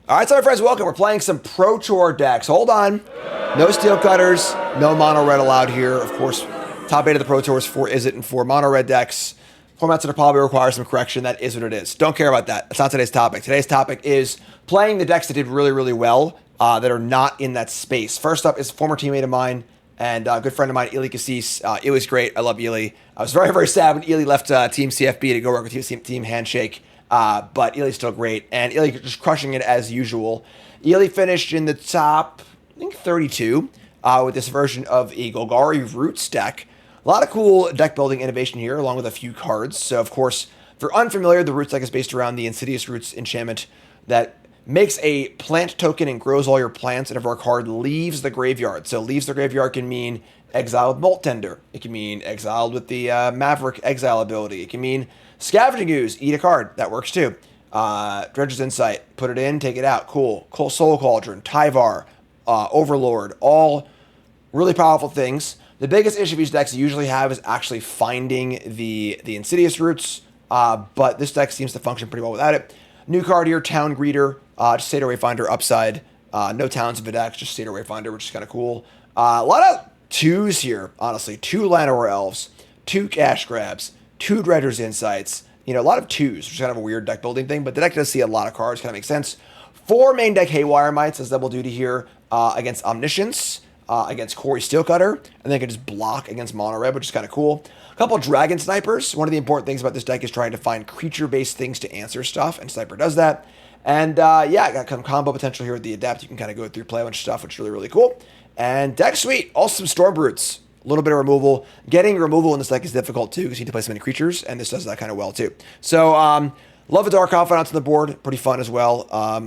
All right, so my friends, welcome. We're playing some Pro Tour decks. Hold on. No steel cutters, no mono red allowed here. Of course, top 8 of the Pro Tour is 4 Izzet and 4 mono red decks. Formats that probably require some correction. That is what it is. Don't care about that. That's not today's topic. Today's topic is playing the decks that did really, really well that are not in that space. First up is a former teammate of mine and a good friend of mine, Eli Kassis. It was great. I love Eli. I was very, very sad when Eli left Team CFB to go work with Team Handshake. But Eli's still great, and Eli just crushing it as usual. Eli finished in the top, I think, 32 with this version of a Golgari Roots deck. A lot of cool deck building innovation here, along with a few cards. So, of course, if you're unfamiliar, the Roots deck is based around the Insidious Roots enchantment that makes a plant token and grows all your plants, and if our card leaves the graveyard. So, leaves the graveyard can mean exiled with Molt Tender. It can mean exiled with the Maverick exile ability. It can mean Scavenging Ooze, eat a card. That works too. Dredger's Insight, put it in, take it out. Cool. Soul Cauldron, Tyvar, Overlord, all really powerful things. The biggest issue these decks usually have is actually finding the Insidious Roots, but this deck seems to function pretty well without it. New card here, Town Greeter, just Satyr Wayfinder upside. No towns in the deck, just Satyr Wayfinder, which is kind of cool. A lot of 2s here, honestly. 2 Llanowar Elves, 2 Cash Grabs, 2 Dredger's Insights, a lot of 2s, which is kind of a weird deck building thing, but the deck does see a lot of cards, kind of makes sense. 4 main deck Haywire Mites as double duty here against Omniscience, against Quarry Steelcutter, and then it can just block against Mono Red, which is kind of cool. A couple Dragon Snipers. One of the important things about this deck is trying to find creature-based things to answer stuff, and Sniper does that. And yeah, I got some combo potential here with the Adapt. You can kind of go through, play a bunch of stuff, which is really, really cool. And deck suite, also some Storm Brutes. A little bit of removal. Getting removal in this deck is difficult too because you need to play so many creatures, and this does that kind of well too. So, love the Dark Confidants on the board. Pretty fun as well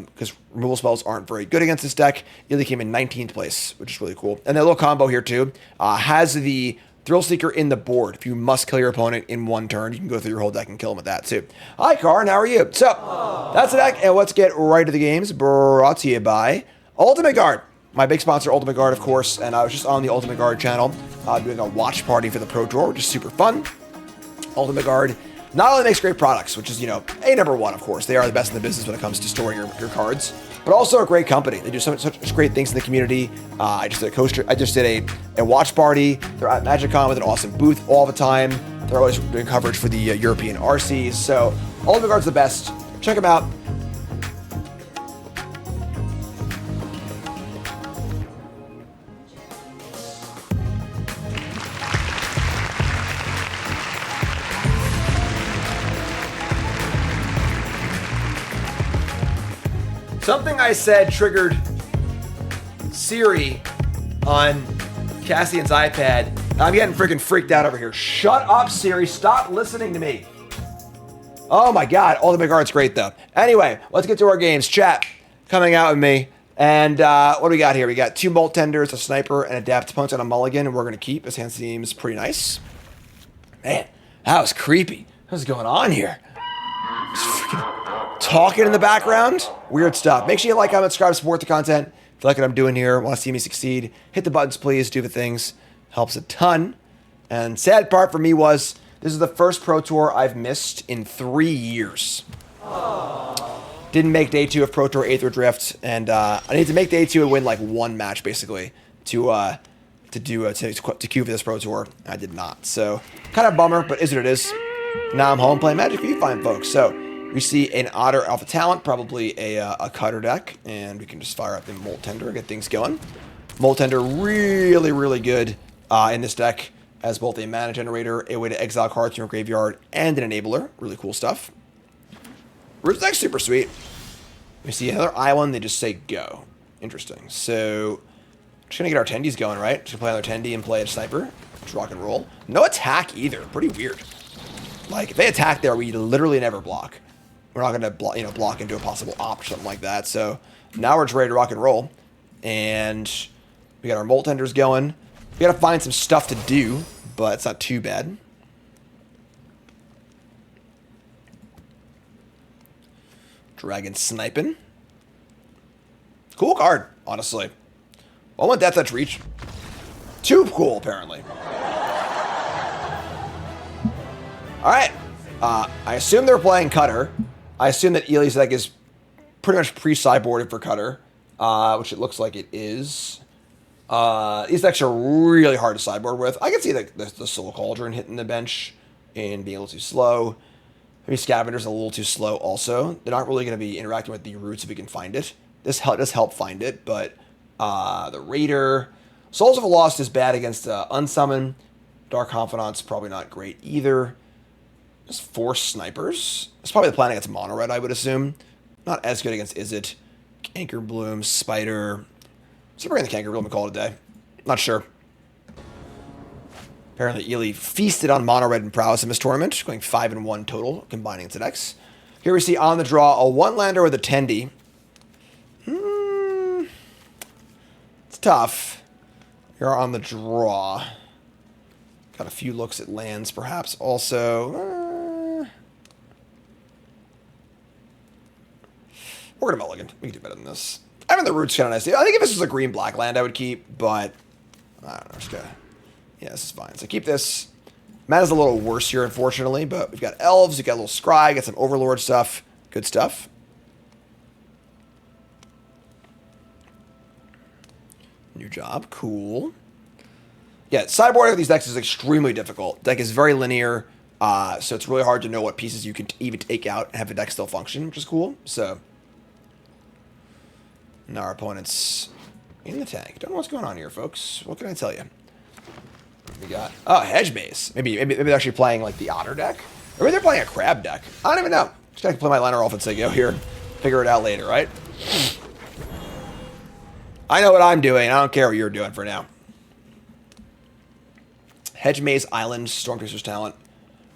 because removal spells aren't very good against this deck. Eli came in 19th place, which is really cool. And that little combo here too has the Thrill Seeker in the board. If you must kill your opponent in one turn, you can go through your whole deck and kill him with that too. Hi, Karn. How are you? So, that's the deck, and let's get right to the games. Brought to you by Ultimate Guard. My big sponsor, Ultimate Guard, of course, and I was just on the Ultimate Guard channel doing a watch party for the Pro Tour, which is super fun. Ultimate Guard not only makes great products, which is, a number one, of course. They are the best in the business when it comes to storing your cards, but also a great company. They do such great things in the community. I just did a watch party. They're at MagicCon with an awesome booth all the time. They're always doing coverage for the European RCs. So Ultimate Guard's the best. Check them out. Something I said triggered Siri on Cassian's iPad. I'm getting freaking freaked out over here. Shut up, Siri. Stop listening to me. Oh my God. Ultimate Guard's great though. Anyway, let's get to our games. Chat coming out with me. And what do we got here? We got 2 Molt Tenders, a Sniper, and Adapt Punch on a Mulligan, and we're going to keep. This hand seems pretty nice. Man, that was creepy. What's going on here? Just freaking talking in the background. Weird stuff. Make sure you like, comment, subscribe, support the content. If you like what I'm doing here, want to see me succeed, hit the buttons, please. Do the things. Helps a ton. And sad part for me was this is the first Pro Tour I've missed in 3 years. Didn't make day 2 of Pro Tour Aether Drift, and I need to make day 2 and win like 1 match basically to queue for this Pro Tour. I did not, so kind of bummer, but is what it is. Now I'm home playing Magic for you fine folks. So we see an Otter Alpha Talent, probably a Cutter deck, and we can just fire up the Molt Tender and get things going. Molt Tender really, really good in this deck as both a mana generator, a way to exile cards from your graveyard, and an enabler. Really cool stuff. Roots deck's super sweet. We see another island, they just say go. Interesting. So, just gonna get our Tendies going, right? Just play another Tendi and play a Sniper. Just rock and roll. No attack either. Pretty weird. Like, if they attack there, we literally never block. We're not gonna block into a possible op or something like that. So, now we're just ready to rock and roll. And we got our Molt Tenders going. We gotta find some stuff to do, but it's not too bad. Dragon Sniping. Cool card, honestly. I want Death Touch Reach. Too cool, apparently. Alright. I assume they're playing Cutter. I assume that Eli's deck is pretty much pre-sideboarded for Cutter, which it looks like it is. These decks are really hard to sideboard with. I can see the Soul Cauldron hitting the bench and being a little too slow. Maybe Scavenger's a little too slow also. They're not really going to be interacting with the Roots if we can find it. This does help find it, but the Raider... Souls of a Lost is bad against Unsummon. Dark Confidant's probably not great either. Just 4 Snipers. It's probably the plan against Mono Red, I would assume. Not as good against Izzet. Canker Bloom, Spider... So bring the Canker Bloom and call it a day. Not sure. Apparently, Eli feasted on Mono Red and Prowess in this tournament, going 5-1 total, combining into decks. Here we see on the draw a 1-lander with a Tendy. It's tough. Here on the draw. Got a few looks at lands, perhaps also. We're going to mulligan. We can do better than this. I mean, the Root's kind of nice. I think if this was a green-black land, I would keep, but I don't know. Just gotta... Yeah, this is fine. So keep this. Mana's a little worse here, unfortunately, but we've got Elves, we've got a little Scry, got some Overlord stuff. Good stuff. New job. Cool. Yeah, sideboarding with these decks is extremely difficult. Deck is very linear, so it's really hard to know what pieces you can even take out and have the deck still function, which is cool. So now our opponent's in the tank. Don't know what's going on here, folks. What can I tell you? We got Hedge Maze. Maybe they're actually playing like the Otter deck, or maybe they're playing a Crab deck. I don't even know. Just gotta play my liner off and say go here. Figure it out later, right? I know what I'm doing. I don't care what you're doing for now. Hedge Maze Island Stormchaser's Talent.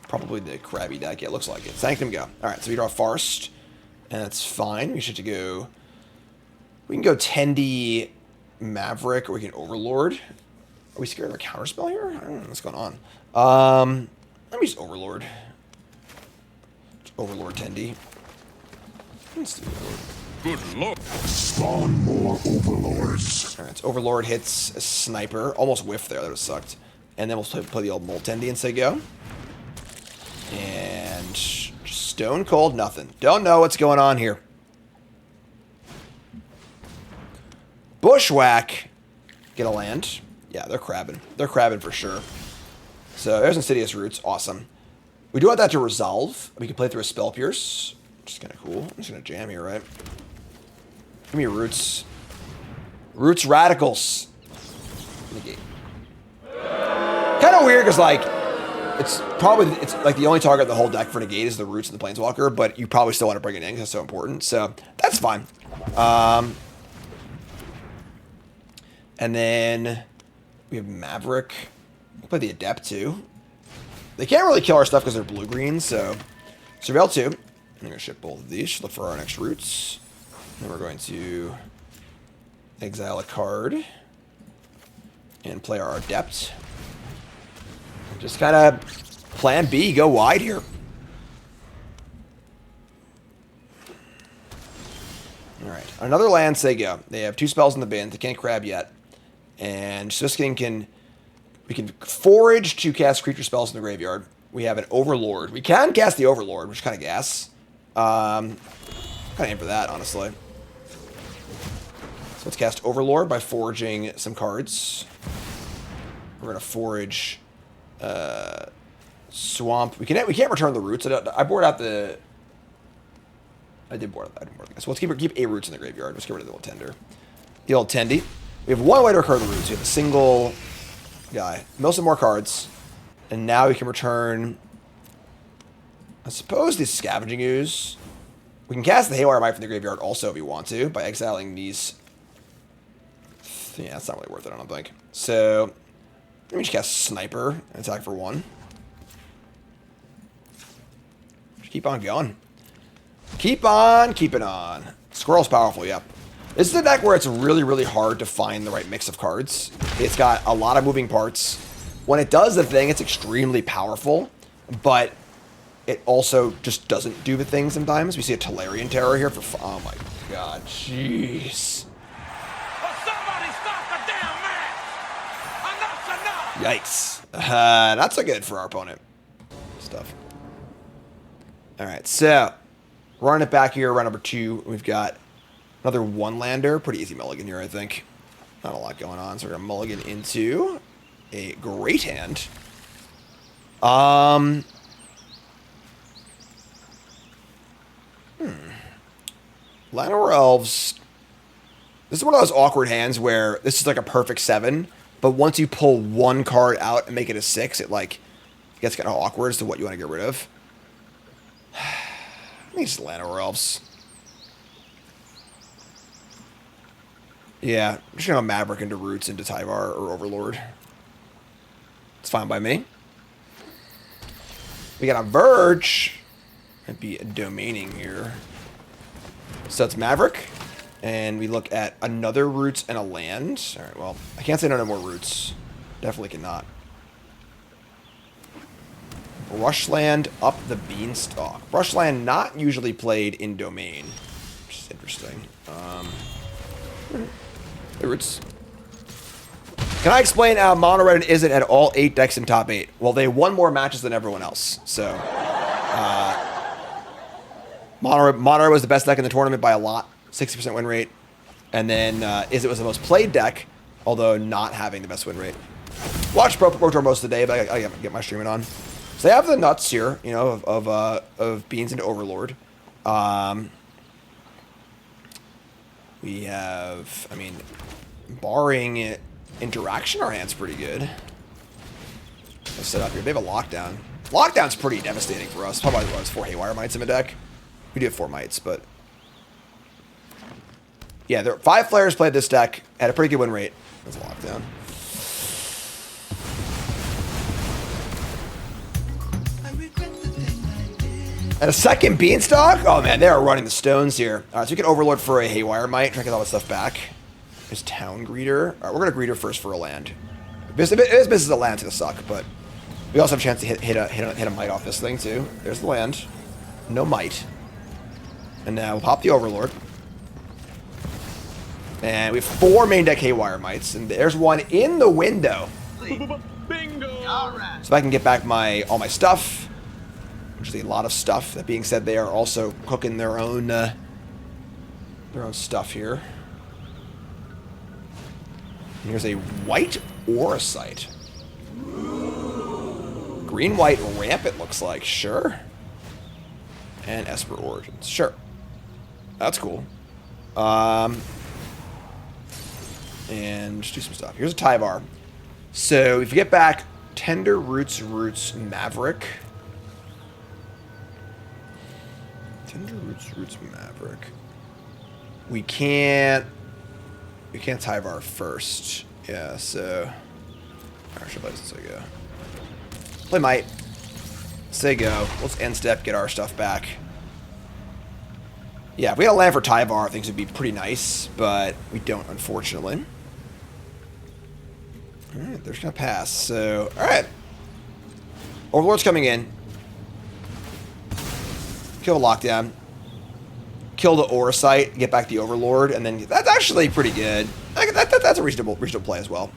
Probably the Crabby deck. Yeah, it looks like it. Sanctum go. All right, so we draw Forest, and that's fine. We should go. We can go Tendy Maverick, or we can Overlord. Are we scared of a counterspell here? I don't know what's going on. Let me use Overlord. Overlord Tendy. Let's do Overlord. Good luck. Spawn more Overlords. Alright, so Overlord hits a Sniper. Almost whiffed there. That would have sucked. And then we'll play the old Molt Tendy and say go. And Stone Cold nothing. Don't know what's going on here. Bushwhack. Get a land. Yeah, they're crabbing. They're crabbing for sure. So there's Insidious Roots. Awesome. We do want that to resolve. We can play through a Spell Pierce, which is kind of cool. I'm just going to jam here, right? Give me your Roots. Roots Radicals. Negate. Kind of weird because, like, it's like the only target of the whole deck for Negate is the Roots and the Planeswalker, but you probably still want to bring it in because it's so important. So that's fine. And then we have Maverick. We'll play the Adept, too. They can't really kill our stuff because they're blue-green, so... Surveil 2. I'm going to ship both of these. Look for our next Roots. Then we're going to exile a card. And play our Adept. Just kind of plan B, go wide here. Alright, another land, say go. They have 2 spells in the bin. They can't crab yet. And Suskin we can forage to cast creature spells in the graveyard. We have an Overlord. We can cast the Overlord, which is kind of gas. Kind of aim for that, honestly. So let's cast Overlord by foraging some cards. We're going to forage Swamp. We can't return the Roots. I board out the... I did board out. So let's keep 8 Roots in the graveyard. Let's get rid of the old Tender. The old Tendy. We have 1 way to recur the Roots. We have a single guy. Mill some more cards. And now we can return, I suppose, these Scavenging Ooze. We can cast the Haywire Might from the graveyard also if we want to, by exiling these. Yeah, it's not really worth it, I don't think. So, let me just cast Sniper and attack for 1. Just keep on going. Keep on keeping on. Squirrel's powerful, yep. This is a deck where it's really, really hard to find the right mix of cards. It's got a lot of moving parts. When it does the thing, it's extremely powerful, but it also just doesn't do the thing sometimes. We see a Tolarian Terror here for... Oh my god, jeez. Somebody stop the damn match! Enough's enough! Yikes. Not so good for our opponent. Stuff. Alright, so... Running it back here, round number 2. We've got another 1-lander. Pretty easy mulligan here, I think. Not a lot going on, so we're going to mulligan into a great hand. Llanowar Elves. This is one of those awkward hands where this is like a perfect 7, but once you pull one card out and make it a 6, it like gets kind of awkward as to what you want to get rid of. I think it's Llanowar Elves. Yeah, I'm just going to Maverick into Roots into Tyvar or Overlord. It's fine by me. We got a Verge. Might be domaining here. So that's Maverick. And we look at another Roots and a land. Alright, well, I can't say no more Roots. Definitely cannot. Brushland up the Beanstalk. Brushland not usually played in Domain. Which is interesting. The Roots. Can I explain how Mono Red isn't at all 8 decks in top 8? Well, they won more matches than everyone else. So, Mono Red was the best deck in the tournament by a lot. 60% win rate. And then Izzet was the most played deck, although not having the best win rate. Watched Pro Tour most of the day, but I gotta get my streaming on. So they have the nuts here, you know, of Beans into Overlord. We have, I mean, barring interaction, our hand's pretty good. Let's set up here. They have a lockdown. Lockdown's pretty devastating for us. Probably was 4 Haywire Mites in the deck. We do have 4 Mites, but yeah, there 5 players played this deck, had a pretty good win rate. That's a lockdown. And a second Beanstalk? Oh man, they are running the stones here. Alright, so we can Overlord for a Haywire Mite, try to get all that stuff back. There's Town Greeter. Alright, we're going to Greeter first for a land. This is a land, it's going to suck, but we also have a chance to hit a Mite off this thing too. There's the land. No Mite. And now we'll pop the Overlord. And we have 4 main deck Haywire Mites, and there's one in the window. Bingo! Alright. So if I can get back all my stuff, which is a lot of stuff. That being said, they are also cooking their own stuff here. And here's a white Auracite. Green-white Rampant looks like. Sure. And Esper Origins. Sure. That's cool. And just do some stuff. Here's a Tyvar. So if you get back Tender Roots Maverick. Tender Roots Maverick. We can't Tyvar first. Yeah, so I should play this as I go. Play Might. Say go. Let's end step, get our stuff back. Yeah, if we had a land for Tyvar, things would be pretty nice, but we don't, unfortunately. Alright, they're just gonna pass. So, alright. Overlord's coming in. Kill the lockdown. Kill the Auracite, get back the Overlord, and then that's actually pretty good. That's a reasonable play as well.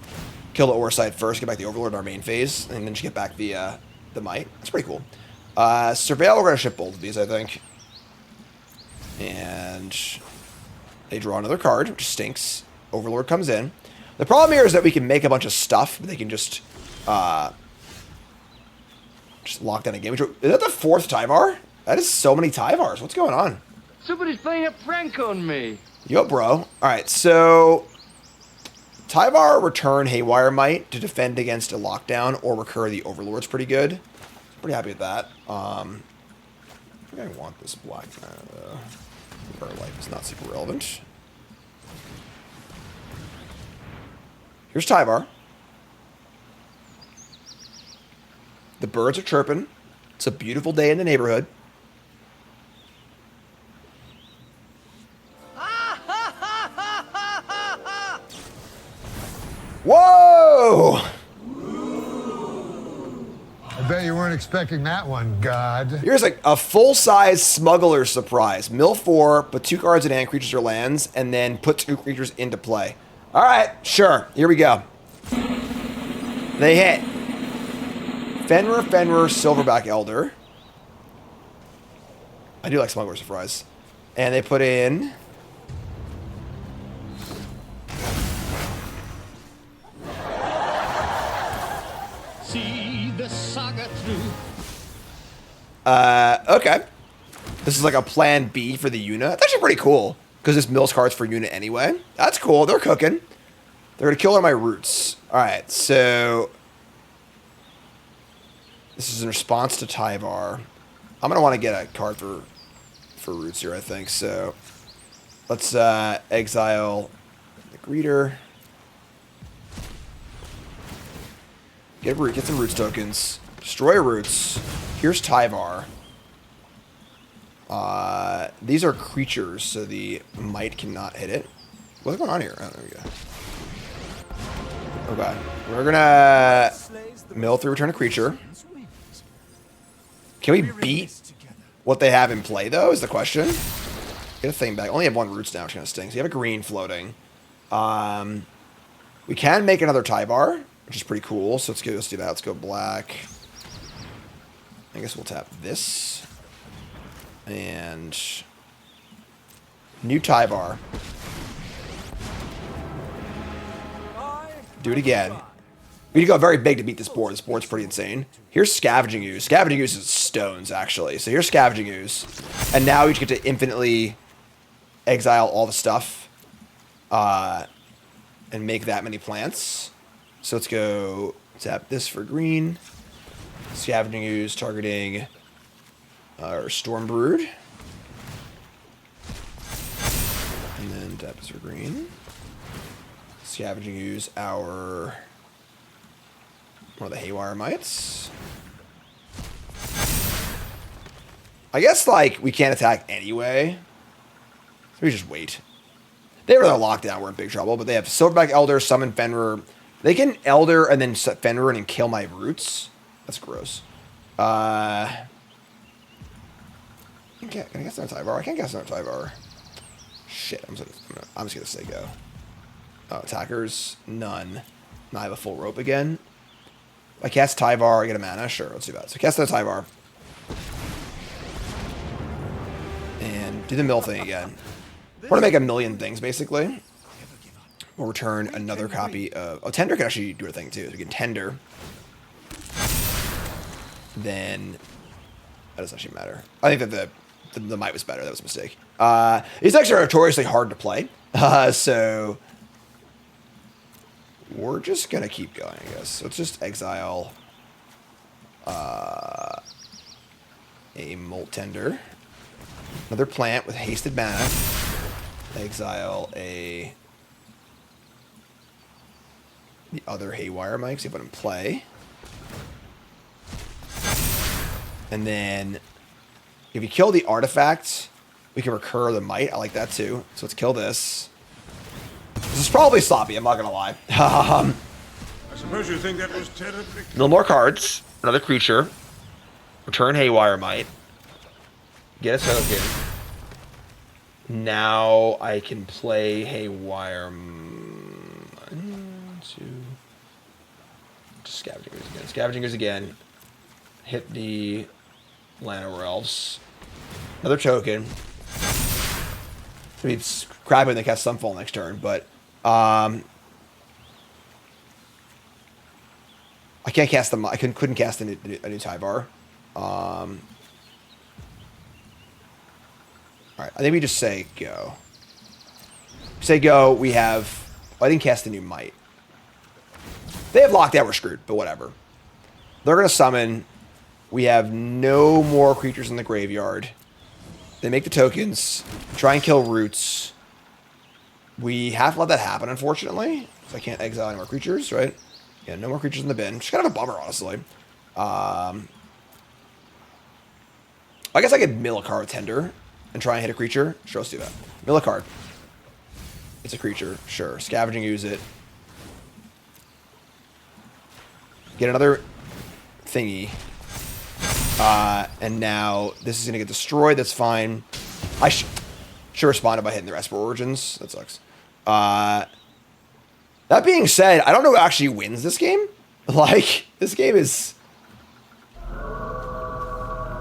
Kill the Auracite first, get back the Overlord in our main phase, and then just get back the Might. That's pretty cool. Surveil, we're gonna ship both of these, I think. And they draw another card, which stinks. Overlord comes in. The problem here is that we can make a bunch of stuff, but they can just lock down a game. Is that the 4th Tyvar? That is so many Tyvars. What's going on? Somebody's playing a prank on me. Yo, bro. Alright, so Tyvar return Haywire Might to defend against a lockdown or recur the Overlord's pretty good. Pretty happy with that. I think I want this black. Our life is not super relevant. Here's Tyvar. The birds are chirping. It's a beautiful day in the neighborhood. Whoa! I bet you weren't expecting that one, God. Here's like a full-size smuggler surprise. Mill 4, put 2 cards in hand, creatures or lands, and then put 2 creatures into play. All right, sure. Here we go. They hit. Fenrir, Silverback Elder. I do like Smuggler's Surprise. And they put in... See the saga through. Okay. This is like a plan B for the Yuna. That's actually pretty cool. Because this mills cards for Yuna anyway. That's cool. They're cooking. They're going to kill all my roots. Alright, so... This is in response to Tyvar. I'm going to want to get a card for roots here, I think. So, let's exile the Greeter. Get some roots tokens. Destroy roots. Here's Tyvar. These are creatures, so the might cannot hit it. What's going on here? Oh, there we go. Okay. We're gonna mill through return a creature. Can we beat what they have in play, though, is the question. Get a thing back. Only have 1 roots now, which kind of stings. You have a green floating. We can make another Tyvar, which is pretty cool. So let's do that. Let's go black. I guess we'll tap this. And new Tyvar. Do it again. We need to go very big to beat this board. This board's pretty insane. Here's Scavenging Ooze. Scavenging Ooze is stones, actually. So here's Scavenging Ooze. And now we just get to infinitely exile all the stuff. And make that many plants. So let's go tap this for green. Scavenging Ooze targeting our Storm Brood. And then tap this for green. Scavenging Ooze our... one of the Haywire Mites. I guess, like, we can't attack anyway. So we just wait. They were their lockdown, we're in big trouble, but they have Silverback Elder, Summon Fenrir. They can Elder and then set Fenrir and kill my roots. That's gross. Can I guess another Tyvar? I can't guess another Tyvar. Shit, I'm just gonna say go. Oh, attackers, none. Now I have a full rope again. I cast Tyvar, I get a mana. Sure, let's do that. So cast that Tyvar. And do the mill thing again. We're gonna make a million things, basically. We'll return another copy of... Oh, Tender can actually do a thing, too. So we can Tender. Then... That doesn't actually matter. I think that the might was better. That was a mistake. These decks are notoriously hard to play. So... We're just gonna keep going, I guess. So let's just exile a Molt Tender. Another plant with hasted mana. Exile the other Haywire Mike, see if I can play. And then if you kill the artifact, we can recur the might. I like that too. So let's kill this. This is probably sloppy, I'm not gonna lie. I suppose you think that was terribly... No more cards. Another creature. Return Haywire Might. Get a token. Now I can play Haywire... Scavenging Ooze again. Scavenging Ooze again. Hit the Llanowar Elves. Another token. It's crappy when they cast Sunfall next turn, but I can't cast them. I couldn't cast a new Tyvar. All right, I think we just say go. Say go. We have. Oh, I didn't cast a new Might. They have locked out. We're screwed, but whatever. They're gonna summon. We have no more creatures in the graveyard. They make the tokens, try and kill roots. We have to let that happen, unfortunately. So I can't exile any more creatures, right? Yeah, no more creatures in the bin. Just kind of a bummer, honestly. I guess I could mill a card with Tender and try and hit a creature. Sure, let's do that. Mill a card. It's a creature, sure. Scavenging Ooze it. Get another thingy. And now this is going to get destroyed. That's fine. I should respond by hitting the Esper Origins. That sucks. That being said, I don't know who actually wins this game. Like, this game is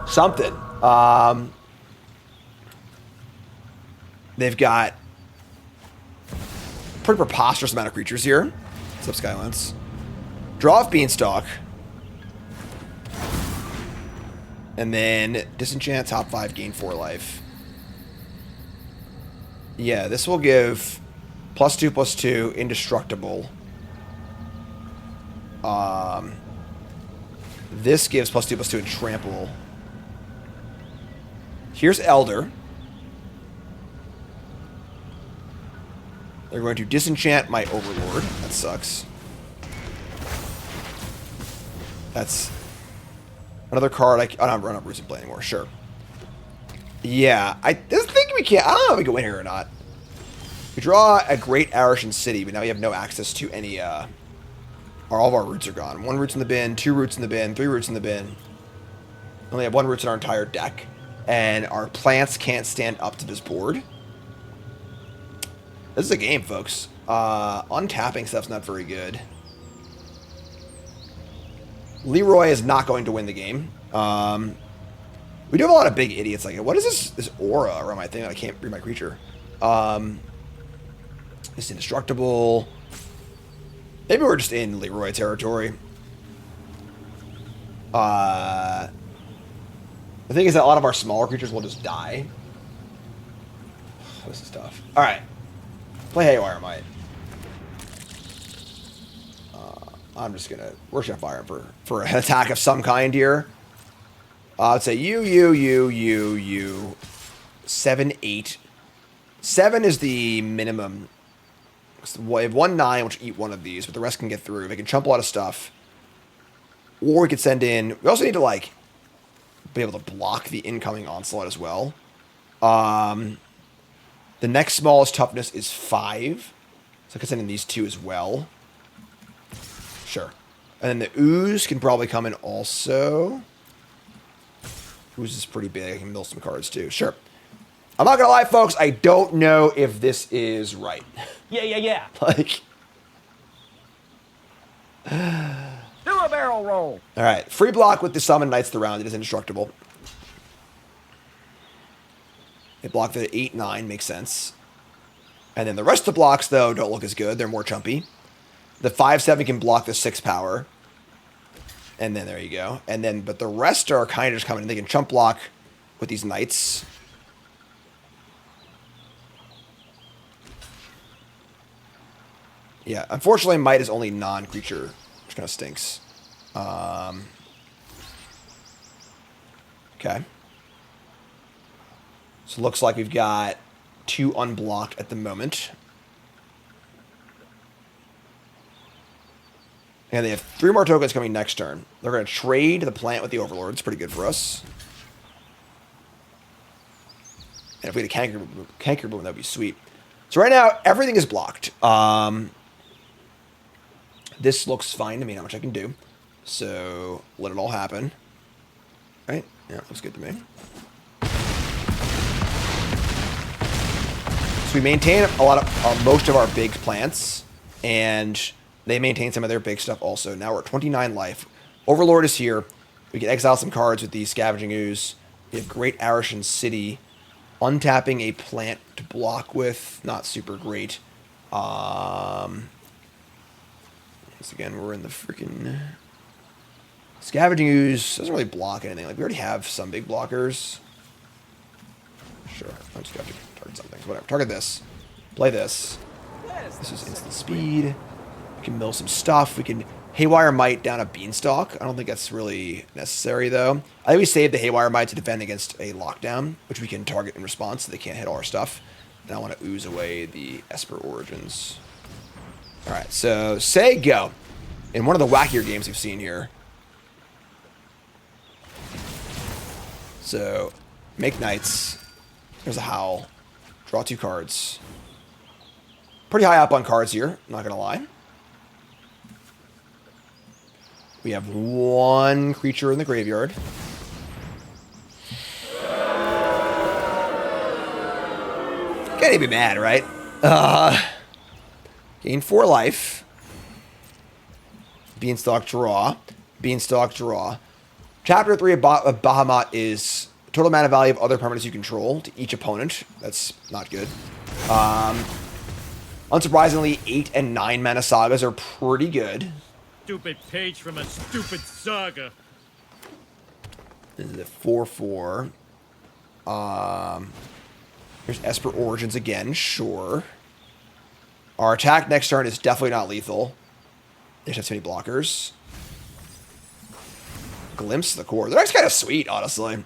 something. They've got pretty preposterous amount of creatures here. What's up, Skylance? Draw off Beanstalk. And then disenchant top 5, gain 4 life. Yeah, this will give +2/+2, indestructible. This gives +2/+2 and trample. Here's Elder. They're going to disenchant my Overlord. That sucks. That's another card. I don't run up Roots and Play anymore. Sure. Yeah, I just think we can't. I don't know if we can win here or not. We draw a Great Arishan City, but now we have no access to any. All of our roots are gone. 1 root's in the bin, 2 roots in the bin, 3 roots in the bin. We only have 1 roots in our entire deck, and our plants can't stand up to this board. This is a game, folks. Untapping stuff's not very good. Leroy is not going to win the game. We do have a lot of big idiots like it. What is this aura around my thing? I can't read my creature. It's indestructible. Maybe we're just in Leroy territory. The thing is that a lot of our smaller creatures will just die. This is tough. Alright. Play Haywire Might. I'm just gonna... We're just gonna fire him for an attack of some kind here. I'd say you. 7, 8. 7 is the minimum. We have 1, 9, which eat one of these, but the rest can get through. They can chump a lot of stuff. Or we could send in... We also need to, like, be able to block the incoming Onslaught as well. The next smallest toughness is 5. So I could send in these 2 as well. Sure. And then the Ooze can probably come in also. Ooze is pretty big. I can mill some cards too. Sure. I'm not going to lie, folks. I don't know if this is right. Yeah. Like... Do a barrel roll. All right. Free block with the Summon Knights the round. It is indestructible. They block the 8, 9. Makes sense. And then the rest of the blocks, though, don't look as good. They're more chumpy. The 5, 7 can block the 6 power. And then there you go. And then, but the rest are kind of just coming in. They can chump block with these Knights. Yeah, unfortunately, Might is only non-creature, which kind of stinks. Okay. So it looks like we've got 2 unblocked at the moment. And they have 3 more tokens coming next turn. They're going to trade the plant with the Overlord. It's pretty good for us. And if we had a Canker Boom, that would be sweet. So right now, everything is blocked. This looks fine to me, not much I can do. So let it all happen. Right? Yeah, looks good to me. So we maintain a lot of most of our big plants, and they maintain some of their big stuff also. Now we're at 29 life. Overlord is here. We can exile some cards with the Scavenging Ooze. We have Great Arishan City. Untapping a plant to block with. Not super great. Once again, we're in the freaking... Scavenging Ooze doesn't really block anything. Like, we already have some big blockers. Sure. I'm just going to target something. Whatever. Target this. Play this. This is instant speed. We can mill some stuff. We can Haywire Might down a Beanstalk. I don't think that's really necessary, though. I think we save the Haywire Might to defend against a lockdown, which we can target in response so they can't hit all our stuff. And I want to ooze away the Esper Origins. Alright, so say go. In one of the wackier games we've seen here. So, make Knights. There's a Howl. Draw 2 cards. Pretty high up on cards here, not gonna lie. We have 1 creature in the graveyard. Can't even be mad, right? Gain 4 life. Beanstalk draw. Beanstalk draw. Chapter 3 of Bahamut is Total mana value of other permanents you control to each opponent. That's not good. Unsurprisingly, 8 and 9 mana sagas are pretty good. Stupid page from a stupid saga. This is a 4/4. Here's Esper Origins again, sure. Our attack next turn is definitely not lethal. They just have too many blockers. Glimpse of the Core. They're actually kind of sweet, honestly.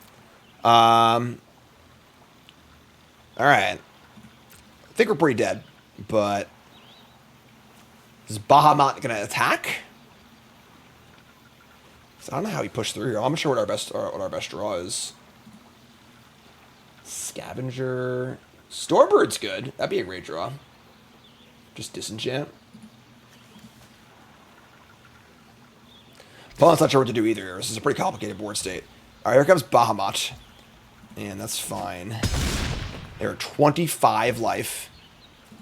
Alright. I think we're pretty dead, but is Bahamut gonna attack? So I don't know how he pushed through here. I'm not sure what our best draw is. Scavenger. Stormbird's good. That'd be a great draw. Just disenchant. Opponent's not sure what to do either. This is a pretty complicated board state. Alright, here comes Bahamut. And that's fine. They're 25 life.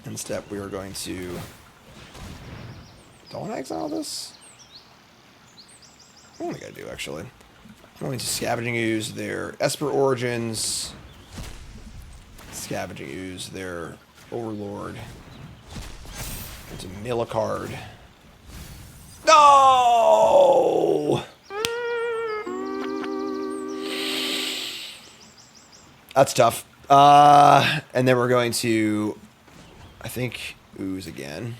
Instead, we are going to... Don't exile this? What am I going to do, actually? I'm going to Scavenging Ooze their Esper Origins. Scavenging Ooze their Overlord. It's a mill a card. No! That's tough. And then we're going to, I think, Ooze again.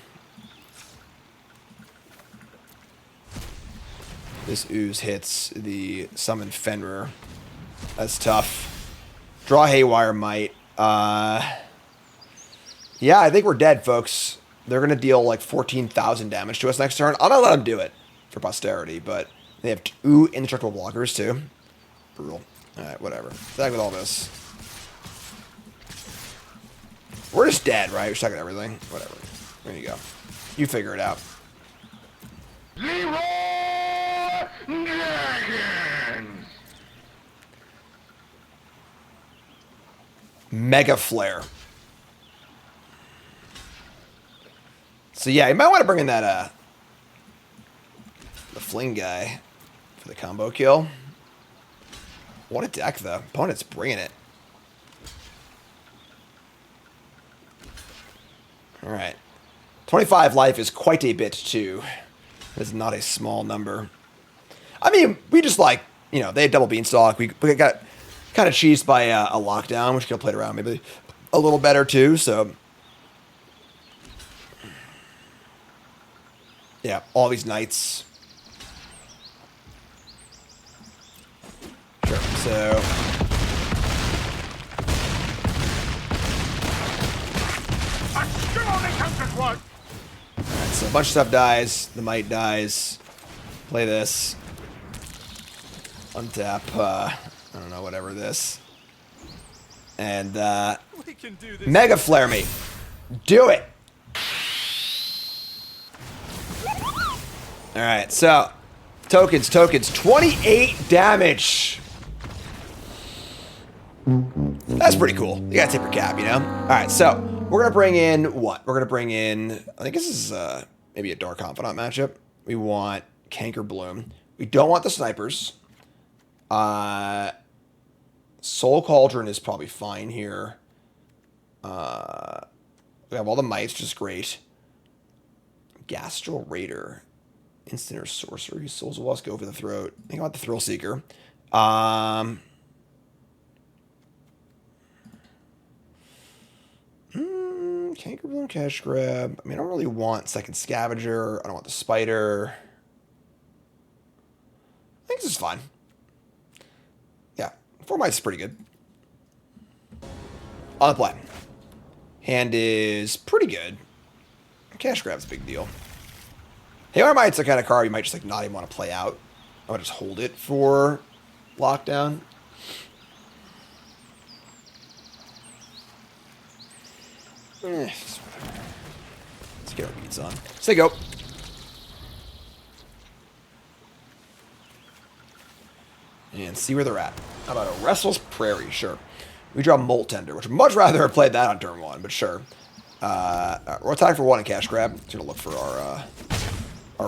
This Ooze hits the Summon Fenrir. That's tough. Draw Haywire Might. Yeah, I think we're dead, folks. They're going to deal like 14,000 damage to us next turn. I'm going to let them do it for posterity, but they have 2 indestructible blockers, too. Brutal. Alright, whatever. Attack with all this. We're just dead, right? We're stuck at everything. Whatever. There you go. You figure it out. Leroy Dragons! Mega Flare. So yeah, you might want to bring in that the Fling guy for the combo kill. What a deck, though. Opponent's bringing it. All right. 25 life is quite a bit, too. It's not a small number. I mean, we just like, you know, they had double Beanstalk. We got kind of cheesed by a lockdown, which could have played around maybe a little better, too, so... Yeah, all these knights. Sure, so... Alright, so a bunch of stuff dies. The might dies. Play this. Untap, I don't know, whatever this. And, We can do this. Mega Flare me. Do it! Alright, so tokens. 28 damage. That's pretty cool. You gotta tip your cap, you know? Alright, so we're gonna bring in what? We're gonna bring in, I think this is maybe a Dark Confidant matchup. We want Canker Bloom. We don't want the snipers. Soul Cauldron is probably fine here. We have all the mites, which is great. Gastral Raider. Instant or sorcery. Souls of Lost go for the throat. I think I want the Thrill Seeker. Canker Bloom, Cash Grab. I mean, I don't really want Second Scavenger. I don't want the Spider. I think this is fine. Yeah, 4 mites is pretty good. On the play. Hand is pretty good. Cash Grab's a big deal. Haywire Might's the kind of card you might just like not even want to play out. I would just hold it for lockdown. Let's get our beats on. Say go. And see where they're at. How about a Restless Prairie? Sure. We draw Molt Tender, which I'd much rather have played that on turn 1, but sure. We're attacking for 1 in Cash Grab. Just gonna look for our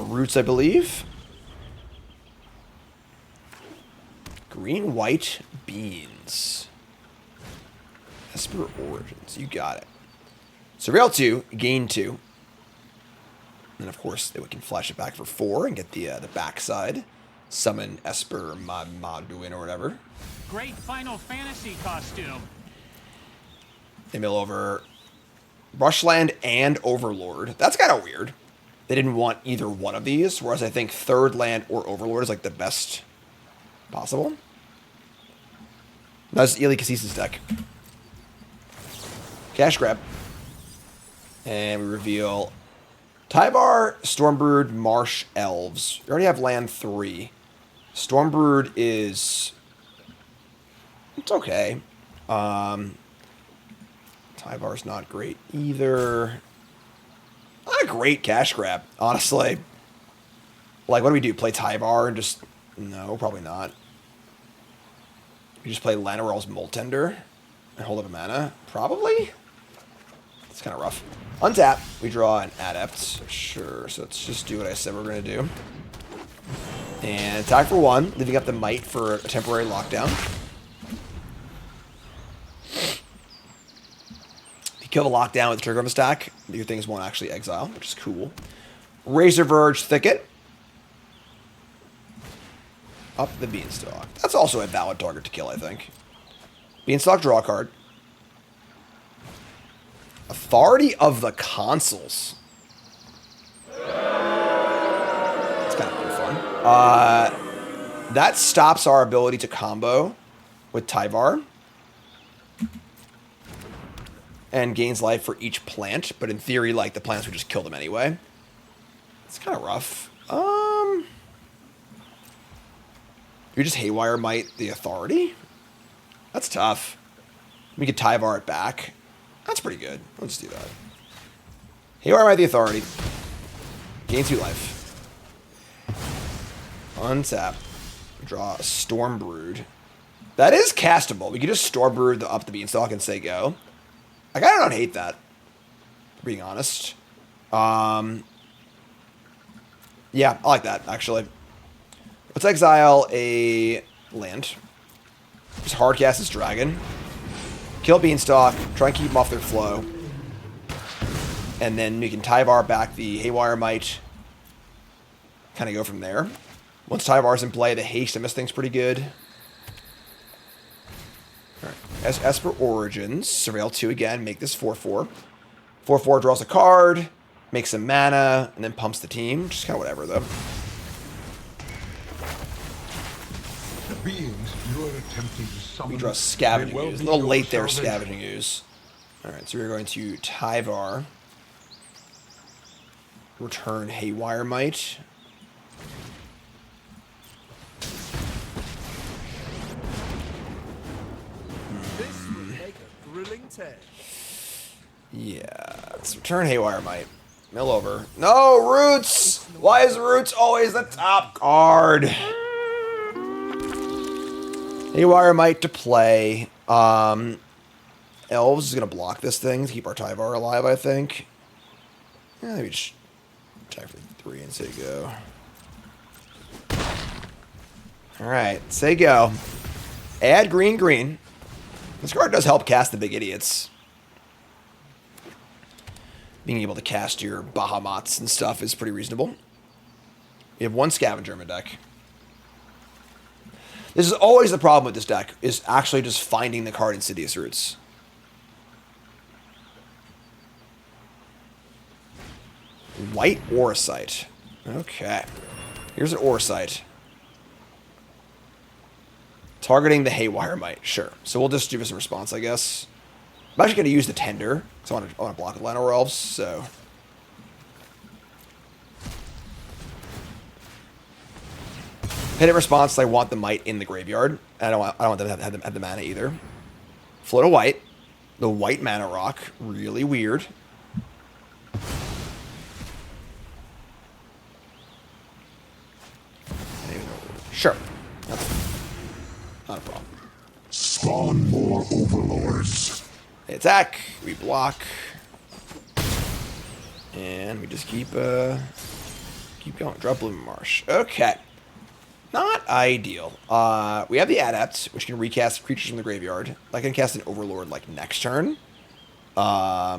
roots, I believe. Green, white, beans. Origins. Esper Origins. You got it. Surveil 2, gain 2. And of course, we can flash it back for 4 and get the backside. Summon Esper Maduin or whatever. Great Final Fantasy costume. They mill over Rushland and Overlord. That's kind of weird. They didn't want either one of these, whereas I think third land or Overlord is like the best possible. That's Eli Kassis' deck. Cash grab. And we reveal Tyvar, Stormbrood, Marsh, Elves. We already have land 3. Stormbrood is... It's okay. Tyvar's not great either. Not a great cash grab, honestly. Like, what do we do? Play Tyvar and just... No, probably not. We just play Lanarel's Moltender and hold up a mana? Probably? It's kind of rough. Untap. We draw an Adept. Sure, so let's just do what I said we're going to do. And attack for 1, leaving up the Might for a temporary lockdown. Kill the lockdown with the trigger on the stack. Your things won't actually exile, which is cool. Razor Verge Thicket. Up the Beanstalk. That's also a valid target to kill, I think. Beanstalk, draw a card. Authority of the Consuls. That's kind of fun. That stops our ability to combo with Tyvar. And gains life for each plant, but in theory, like, the plants would just kill them anyway. It's kind of rough. You just Haywire Might the Authority? That's tough. We could Tyvar it back. That's pretty good. Let's do that. Haywire Might the Authority. Gain 2 life. Untap. Draw a Stormbrood. That is castable. We could just Stormbrood up the Beanstalk and say go. I kind of don't hate that, being honest. Yeah, I like that, actually. Let's exile a land. Just hardcast this dragon. Kill Beanstalk. Try and keep them off their flow. And then we can Tyvar back the Haywire Might. Kind of go from there. Once Tyvar's in play, the haste and this thing's pretty good. Alright. Esper Origins. Surveil 2 again. Make this 4-4. 4-4 draws a card. Makes some mana. And then pumps the team. Just kind of whatever, though. The beings you are attempting to summon. We draw Scavenging may well Ooze. be A little your late there, salvation. Scavenging Ooze. Alright, so we're going to Tyvar. Return Haywire Might. This will make a thrilling tale. Yeah, let's return Haywire Might. Mill over. No, Roots! Why is Roots always the top card? Haywire Might to play. Elves is going to block this thing to keep our Tyvar alive, I think. Yeah, maybe just attack for 3 and say go. Alright, say go. Add green, green. This card does help cast the big idiots. Being able to cast your Bahamats and stuff is pretty reasonable. We have 1 Scavenger in my deck. This is always the problem with this deck, is actually just finding the card Insidious Roots. White Oracite. Okay. Here's an Oracite. Targeting the Haywire Might. Sure. So we'll just do this in response, I guess. I'm actually going to use the Tender, because I want to block with Llanowar Elves, so... Hit in response, I want the Might in the graveyard. I don't want them to have the mana either. Float a white. The white mana rock. Really weird. Sure. That's not a problem. Spawn more overlords. They attack. We block. And we just keep going. Drop Bloom Marsh. Okay. Not ideal. We have the Adept, which can recast creatures from the graveyard. I can cast an Overlord like next turn. Yeah,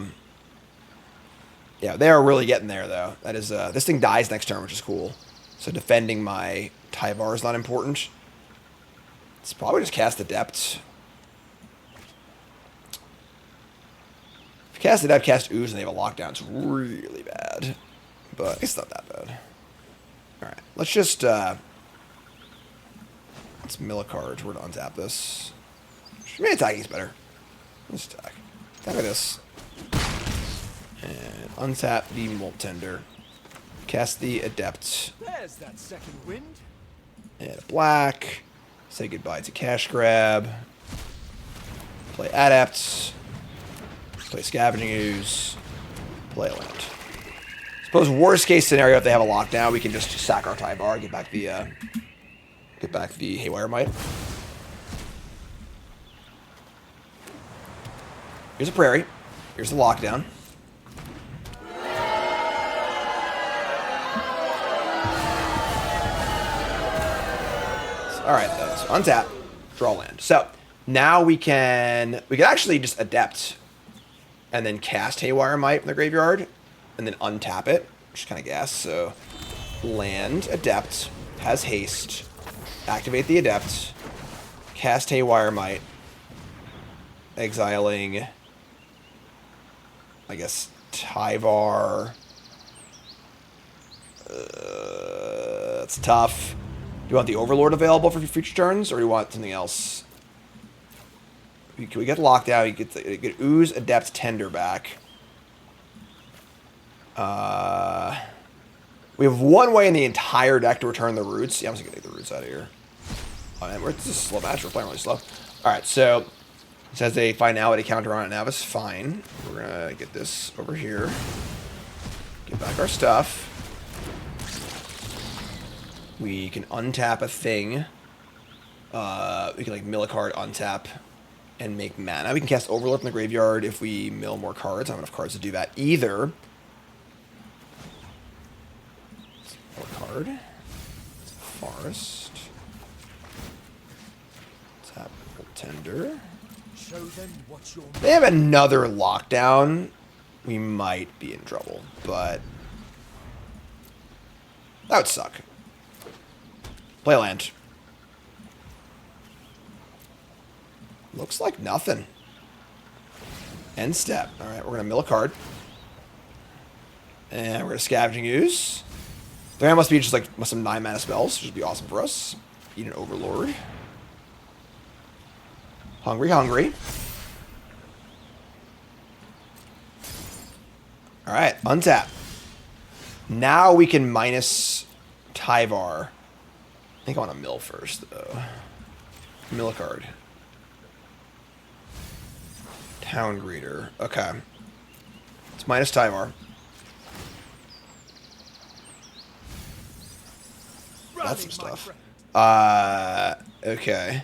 they are really getting there though. That is, this thing dies next turn, which is cool. So defending my Tyvar is not important. It's probably just cast Adept. If you cast Adept, cast Ooze, and they have a lockdown, it's really bad. But it's not that bad. Alright, let's just, let's mill a card. We're going to untap this. Maybe attacking is better. Let's attack. Attack with this. And untap the Molt Tender. Cast the Adept. There's that second wind. And a black. Say goodbye to Cash Grab. Play Adept. Play Scavenging Ooze. Play a land. Suppose worst case scenario, if they have a lockdown, we can just sack our Tyvar, get back the Haywire Might. Here's a Prairie. Here's the lockdown. Alright, though. So untap, draw land. So now we can actually just Adept and then cast Haywire Might from the graveyard and then untap it, which is kind of gas. So land, Adept, has haste, activate the Adept, cast Haywire Might, exiling, I guess, Tyvar. That's tough. Do you want the Overlord available for future turns, or do you want something else? Can we get lockdown? You get Ooze, Adept, Tender back. We have one way in the entire deck to return the Roots. Yeah, I'm just going to take the Roots out of here. Oh, man, it's a slow match. We're playing really slow. Alright, so it says a finality counter on it now. That's fine. We're going to get this over here. Get back our stuff. We can untap a thing. We can like mill a card, untap, and make mana. We can cast Overlord from the graveyard if we mill more cards. I don't have enough cards to do that either. More card. It's a Forest. Tap Tender. Show them what you're. They have another lockdown. We might be in trouble, but that would suck. Play land. Looks like nothing. End step. Alright, we're going to mill a card. And we're going to Scavenging Ooze. There must be just like some 9 mana spells, which would be awesome for us. Eat an Overlord. Hungry, hungry. Alright, untap. Now we can minus Tyvar. I think I want to mill first, though. Mill a card. Town Greeter. Okay. It's minus Tyvar. That's some stuff. Okay.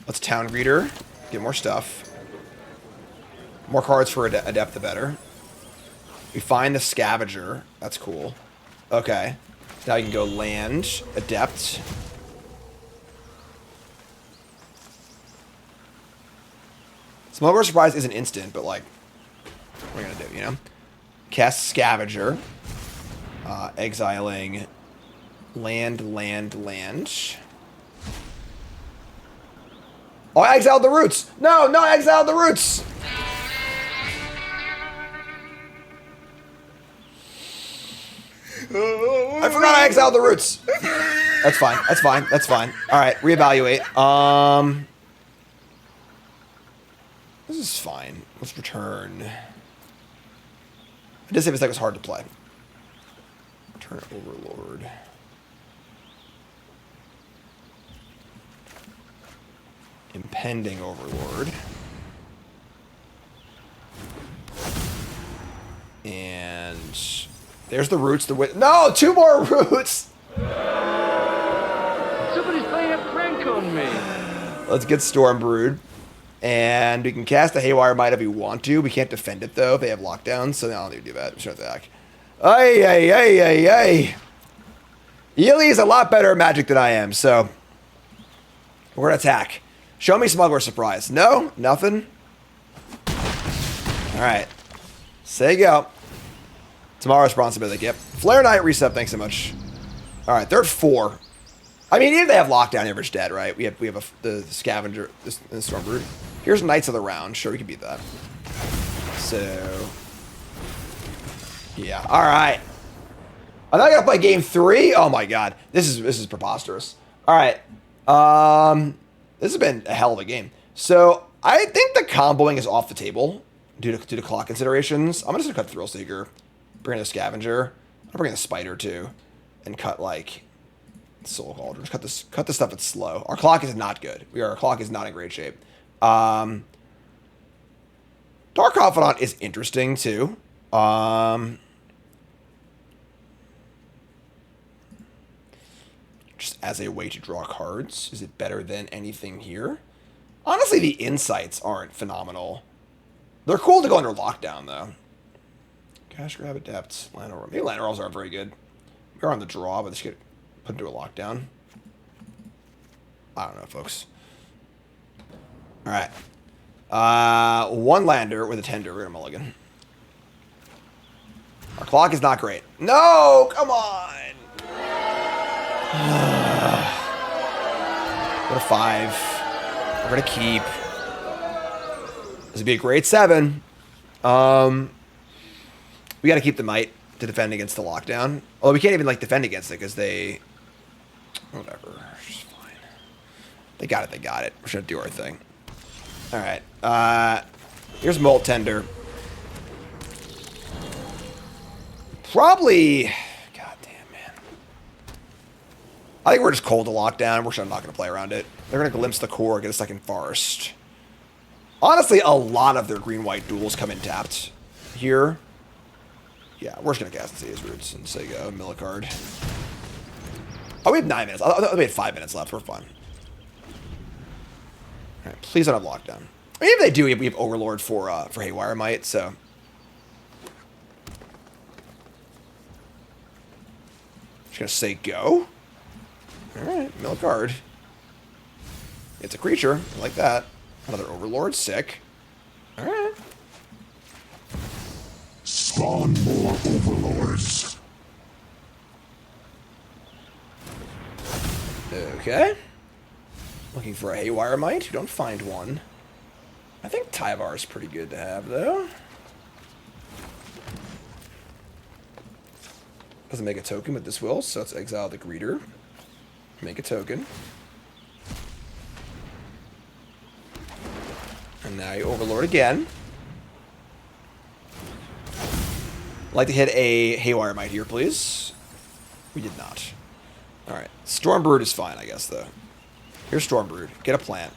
Let's Town Greeter. Get more stuff. More cards for Adept, the better. We find the Scavenger. That's cool. Okay. Now you can go land, Adept. Smuggler's Surprise isn't instant, but like, what are we gonna do, you know? Cast Scavenger. Exiling land, land, land. Oh, I exiled the Roots! No, no, I exiled the Roots! I forgot I exiled the Roots. That's fine. That's fine. That's fine. All right, reevaluate. This is fine. Let's return. I did say this deck was hard to play. Return Overlord. Impending Overlord. And there's the Roots. No, 2 more Roots. Somebody's playing a prank on me. Let's get Storm Brood. And we can cast a Haywire Might if we want to. We can't defend it, though, if they have lockdowns. So I don't need to do that. We should attack. Ay, ay, ay, ay, ay. Eli is a lot better at Magic than I am, so we're gonna attack. Show me Smuggler Surprise. No, nothing. All right, say go. Tomorrow's responsibility. Yep. Flare Knight reset. Thanks so much. All right, they're at 4. I mean, even if they have lockdown, everyone's dead, right? We have the Scavenger, the Stormbrood. Here's Knights of the Round. Sure, we can beat that. So, yeah. All right. I'm not gonna play game 3. Oh my god, this is preposterous. All right. This has been a hell of a game. So I think the comboing is off the table due to clock considerations. I'm just gonna cut Thrill Seeker, bring in the Scavenger. I'm gonna bring in the Spider too, and cut like Soul Cauldron. Just cut this stuff that's slow. Our clock is not good. Our clock is not in great shape. Dark Confidant is interesting too. Just as a way to draw cards. Is it better than anything here? Honestly, the insights aren't phenomenal. They're cool to go under lockdown, though. Cash Grab, Adept, Llanowar. Maybe Llanowars aren't very good. We're on the draw, but they should get put into a lockdown. I don't know, folks. All right. One lander with a tender. We're going to mulligan. Our clock is not great. No! Come on! Go to 5. We're gonna keep. This would be a great 7. We got to keep the Might to defend against the lockdown. Although we can't even like defend against it because they. Whatever. It's fine. They got it. They got it. We're just gonna do our thing. All right. Here's Molt Tender. Probably. I think we're just cold to lockdown. We're just not going to play around it. They're going to glimpse the core, get a second Forest. Honestly, a lot of their green-white duels come in tapped here. Yeah, we're just going to cast Insidious Roots and say go, mill a card. Oh, we have 9 minutes. We have 5 minutes left. We're fine. All right, please don't have lockdown. I mean, if they do, we have Overlord for Haywire Might, so. Just going to say go. Alright, mill a card. It's a creature. I like that. Another Overlord. Sick. Alright. Spawn more Overlords. Okay. Looking for a Haywire Might. We don't find one. I think Tyvar is pretty good to have, though. Doesn't make a token, but this will, so let's exile the Greeter. Make a token. And now you Overlord again. I'd like to hit a Haywire Might here, please. We did not. Alright. Stormbrood is fine, I guess, though. Here's Stormbrood. Get a plant.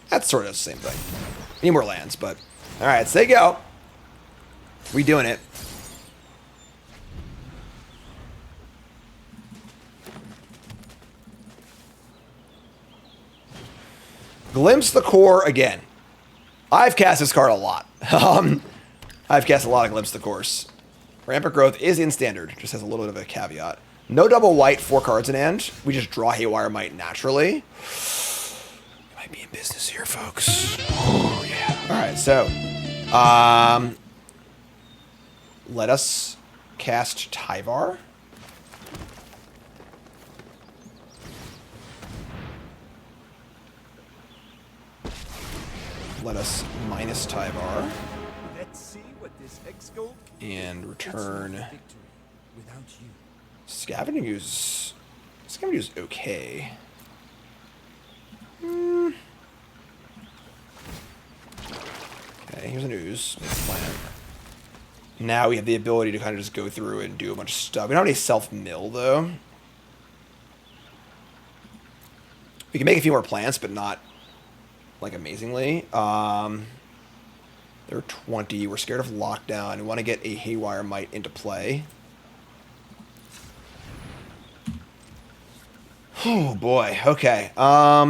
That's sort of the same thing. We need more lands, but... Alright, say go. We doing it. Glimpse the Core again. I've cast this card a lot. I've cast a lot of Glimpse the Cores. Rampant Growth is in Standard. Just has a little bit of a caveat. No double white, 4 cards in hand. We just draw Haywire Might naturally. We might be in business here, folks. Oh, yeah. Alright, so. Let us cast Tyvar. Let us minus Tyvar. Let's see what this hex goal And return. without you. Scavenging is okay. Okay, here's an ooze. Make a plan. Now we have the ability to kind of just go through and do a bunch of stuff. We don't have any self-mill, though. We can make a few more plants, but not, like, amazingly. They're 20. We're scared of lockdown. We want to get a Haywire Might into play. Oh, boy. Okay. Let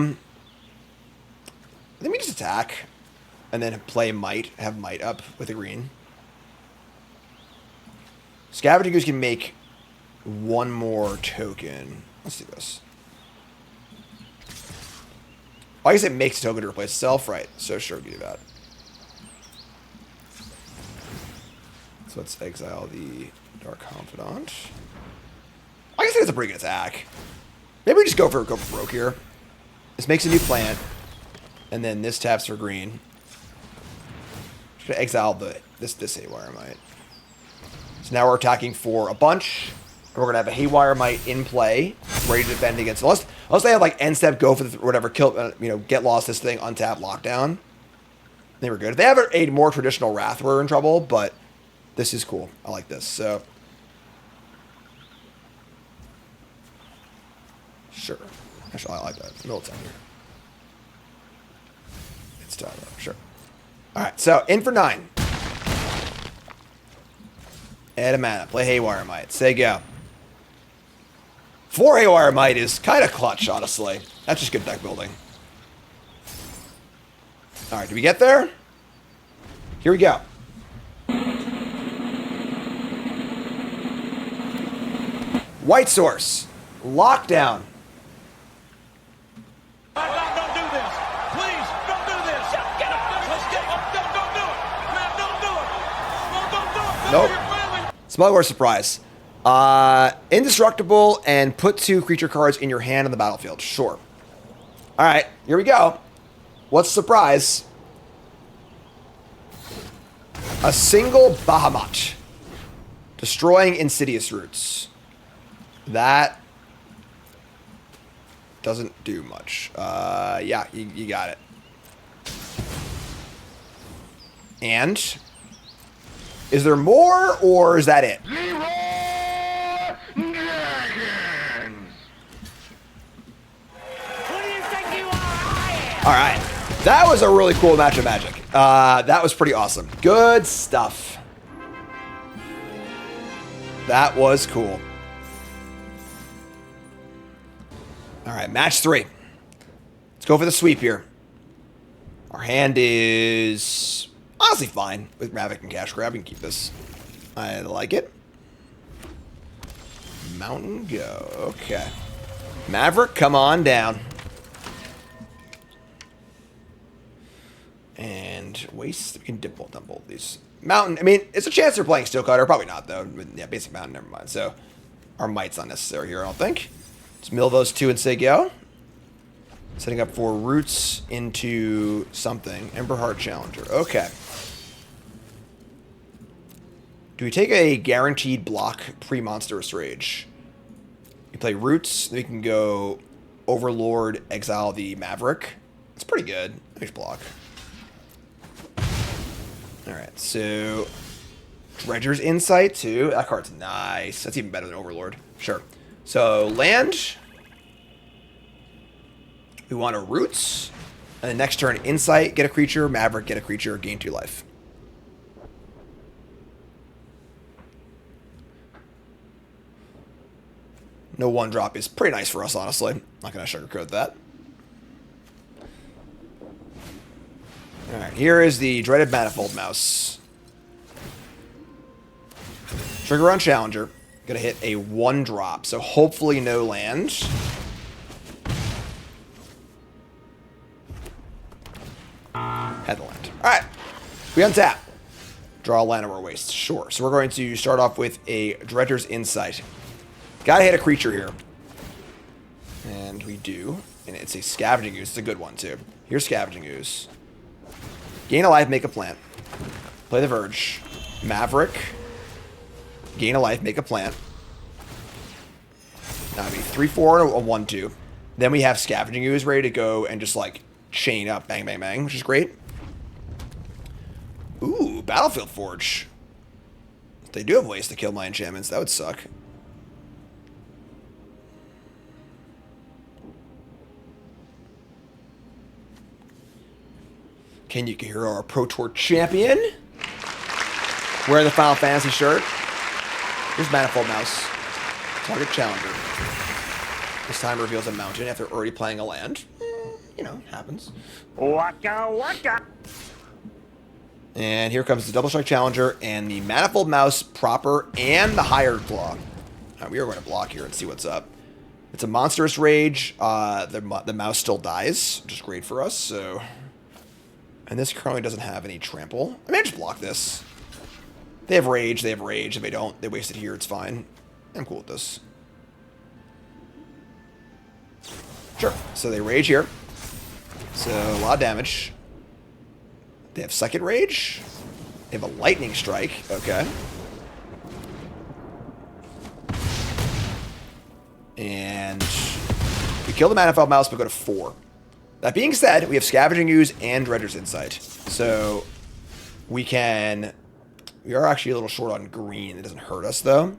me just attack. And then play Might. Have Might up with a green. Scavenging Goose can make one more token. Let's do this. Oh, I guess it makes a token to replace itself, right? So sure, we can do that. So let's exile the Dark Confidant. I guess it's a pretty good attack. Maybe we just go for broke here. This makes a new plant, and then this taps for green. Should exile this Haywire Mite. So now we're attacking for a bunch. And we're gonna have a Haywire Mite in play, ready to defend against. Unless they have like end step, go for the whatever, kill, get lost this thing, untap, lockdown. They were good. If they have a more traditional Wrath, we're in trouble. But this is cool. I like this. So sure. Actually, I like that. Middle time here. It's time though. Sure. All right. So in for 9. Add a mana. Play Haywire Mite. Say go. 4 Haywire Mite is kind of clutch, honestly. That's just good deck building. All right. Do we get there? Here we go. White Source. Lockdown. Don't do this. Please, don't do this. Get up. Let's get up. Don't do it. Man, don't do it. No, don't do it. Nope. You're failing. Smuggler Surprise. Indestructible and put 2 creature cards in your hand on the battlefield. Sure. All right, here we go. What's the surprise? A single Bahamut. Destroying Insidious Roots. That doesn't do much. Yeah, you got it. And is there more, or is that it? All right, that was a really cool match of Magic. That was pretty awesome. Good stuff. That was cool. All right, match 3. Let's go for the sweep here. Our hand is honestly fine with Ravik and Cash Grab. We can keep this. I like it. Mountain go. Okay. Maverick, come on down. And waste. We can dump both these. Mountain. I mean, it's a chance they're playing Steel Cutter. Probably not, though. Yeah, basic Mountain, never mind. So our Mite's not necessary here, I don't think. Let's mill those 2 and say go. Setting up for Roots into something. Emberheart Challenger. Okay. Do we take a guaranteed block pre-Monstrous Rage? We play Roots. Then we can go Overlord, exile the Maverick. It's pretty good. Nice block. Alright, so Dredger's Insight too. That card's nice. That's even better than Overlord. Sure. So land. We want a Roots. And then next turn, Insight, get a creature. Maverick, get a creature. Gain 2 life. No 1-drop is pretty nice for us, honestly. Not going to sugarcoat that. Alright, here is the Dreaded Manifold Mouse. Trigger on Challenger. Gonna hit a 1-drop, so hopefully no land. Had the land. Alright, we untap. Draw a land or waste. Sure, so we're going to start off with a Dredger's Insight. Gotta hit a creature here. And we do. And it's a Scavenging Ooze. It's a good one, too. Here's Scavenging Ooze. Gain a life, make a plant. Play the Verge. Maverick. Gain a life, make a plant. Now it'd be 3/4 and a 1/2. Then we have Scavenging Ooze ready to go and just like chain up, bang, bang, bang, which is great. Ooh, Battlefield Forge. If they do have ways to kill my enchantments, that would suck. Can you hear our Pro Tour champion? Wearing the Final Fantasy shirt. Here's Manifold Mouse. Target Challenger. This time reveals a mountain after already playing a land. You know, happens. Waka waka. And here comes the Double Strike Challenger and the Manifold Mouse proper and the Hired Claw. We are going to block here and see what's up. It's a monstrous rage. The mouse still dies, which is great for us. So, and this currently doesn't have any trample. I may just block this. They have rage. They have rage. If they don't, they waste it here. It's fine. I'm cool with this. Sure. So they rage here. So a lot of damage. They have second rage. They have a lightning strike. Okay. And we kill the Manifold Mouse, but go to 4. That being said, we have Scavenging Ooze and Dredger's Insight. So we can... We are actually a little short on green. It doesn't hurt us, though.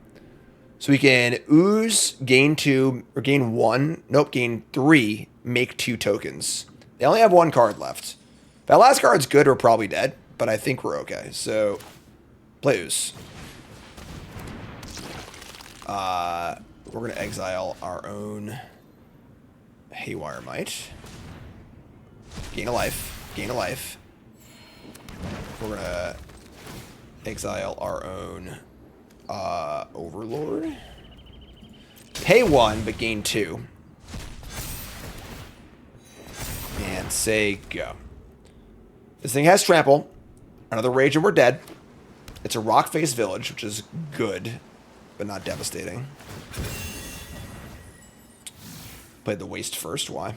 So we can Ooze, gain 2, or gain 1. Nope, gain 3, make 2 tokens. They only have 1 card left. If that last card's good, we're probably dead. But I think we're okay. So, play Ooze. We're going to exile our own Haywire Might. Gain a life. Gain a life. We're going to exile our own Overlord. Pay 1, but gain 2. And say go. This thing has trample. Another rage and we're dead. It's a rock face village, which is good, but not devastating. Played the waste first. Why?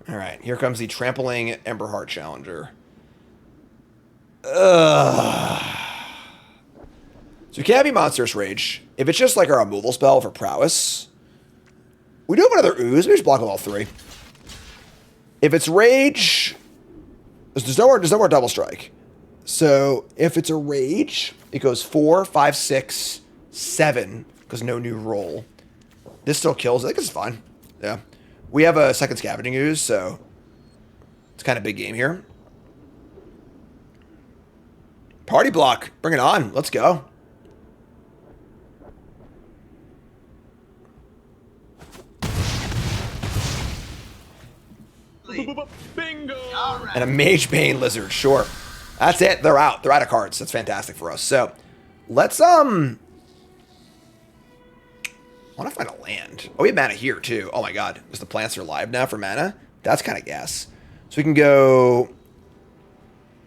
Alright, here comes the trampling Emberheart Challenger. Ugh. So we can't be Monstrous Rage. If it's just like our removal spell for prowess, we do have another Ooze. We just block with all 3. If it's Rage, there's no more double strike. So if it's a Rage, it goes 4, 5, 6, 7, because no new roll. This still kills. I think it's fine. Yeah. We have a second Scavenging Ooze, so it's kind of a big game here. Party block. Bring it on. Let's go. Bingo! And a Mage Bane Lizard. Sure. That's it. They're out. They're out of cards. That's fantastic for us. So let's I want to find a land. Oh, we have mana here too. Oh my god. Because the plants are live now for mana. That's kind of gas. So we can go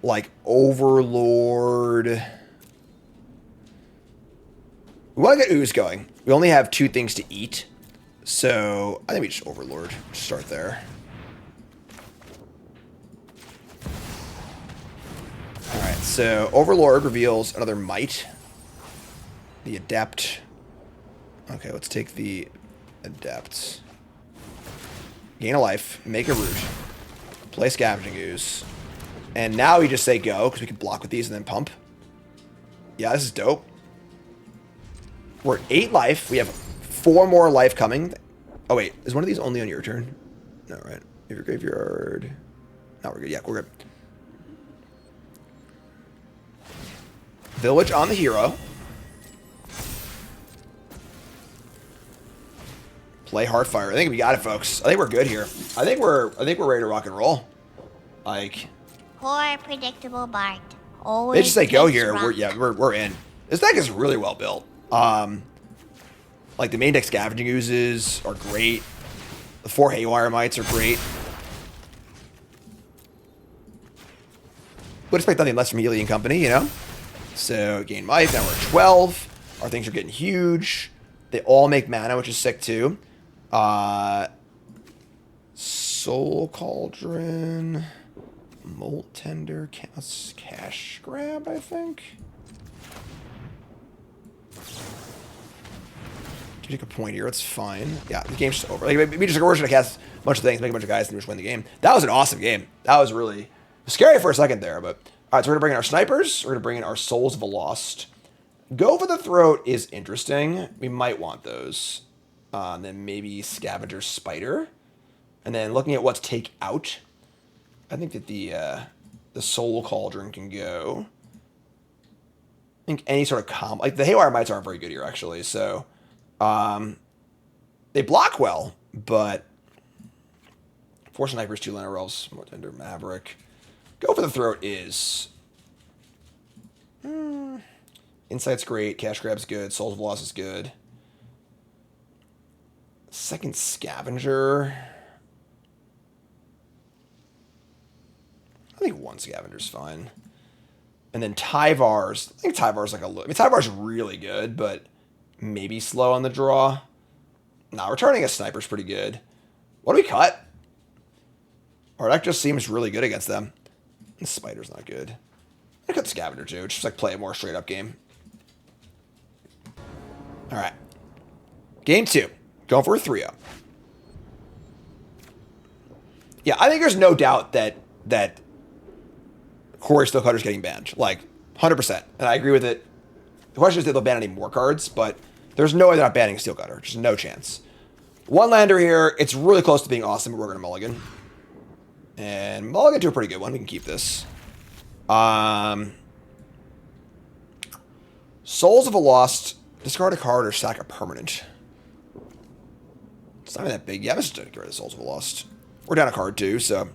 like Overlord. We want to get Ooze going. We only have 2 things to eat. So I think we just Overlord. Just start there. Alright, so Overlord reveals another Might. The Adept. Okay, let's take the Adept. Gain a life, make a root, play Scavenging Ooze. And now we just say go, because we can block with these and then pump. Yeah, this is dope. We're at 8 life. We have 4 more life coming. Oh, wait. Is one of these only on your turn? No, right? If your graveyard... No, we're good. Yeah, we're good. Village on the hero. Play Heartfire. I think we got it, folks. I think we're good here. I think we're ready to rock and roll. Like, Poor predictable Bart. Always they just say go takes here. rock. We're in. This deck is really well built. Like the main deck Scavenging Oozes are great. The 4 Haywire Mites are great. Would expect nothing less from Healy and company, you know? So, gain Might. Now we're at 12. Our things are getting huge. They all make mana, which is sick too. Soul Cauldron. Molt Tender. Cash Grab, I think. You take a point here. It's fine. Yeah, the game's just over. Like, we're just going to cast a bunch of things, make a bunch of guys, and just win the game. That was an awesome game. That was really scary for a second there, but... All right, so we're going to bring in our snipers. We're going to bring in our Souls of the Lost. Go for the Throat is interesting. We might want those. Then maybe Scavenger's Spider. And then looking at what's take out, I think that the Soul Cauldron can go. I think any sort of comp... Like, the Haywire Mites aren't very good here, actually. So, they block well, but... 4 snipers, 2 Liner Elves, more Tender Maverick... Go for the Throat is... Insight's great. Cash Grab's good. Souls of Loss is good. Second Scavenger. I think one Scavenger's fine. And then Tyvar's. I think Tyvar's like a little... I mean, Tyvar's really good, but maybe slow on the draw. Nah, returning a Sniper's pretty good. What do we cut? Our deck just seems really good against them. The Spider's not good. I'm gonna cut the Scavenger too. Just like play a more straight up game. Alright. Game 2. Going for a 3-0. Yeah, I think there's no doubt that Corey Steelcutter's getting banned. Like, 100%. And I agree with it. The question is if they'll ban any more cards, but there's no way they're not banning Steelcutter. Just no chance. One lander here. It's really close to being awesome, but we're going to mulligan. And mulligan to a pretty good one. We can keep this. Souls of a Lost. Discard a card or sack a permanent. It's not even that big. Yeah, let's just get rid of Souls of a Lost. We're down a card too, so.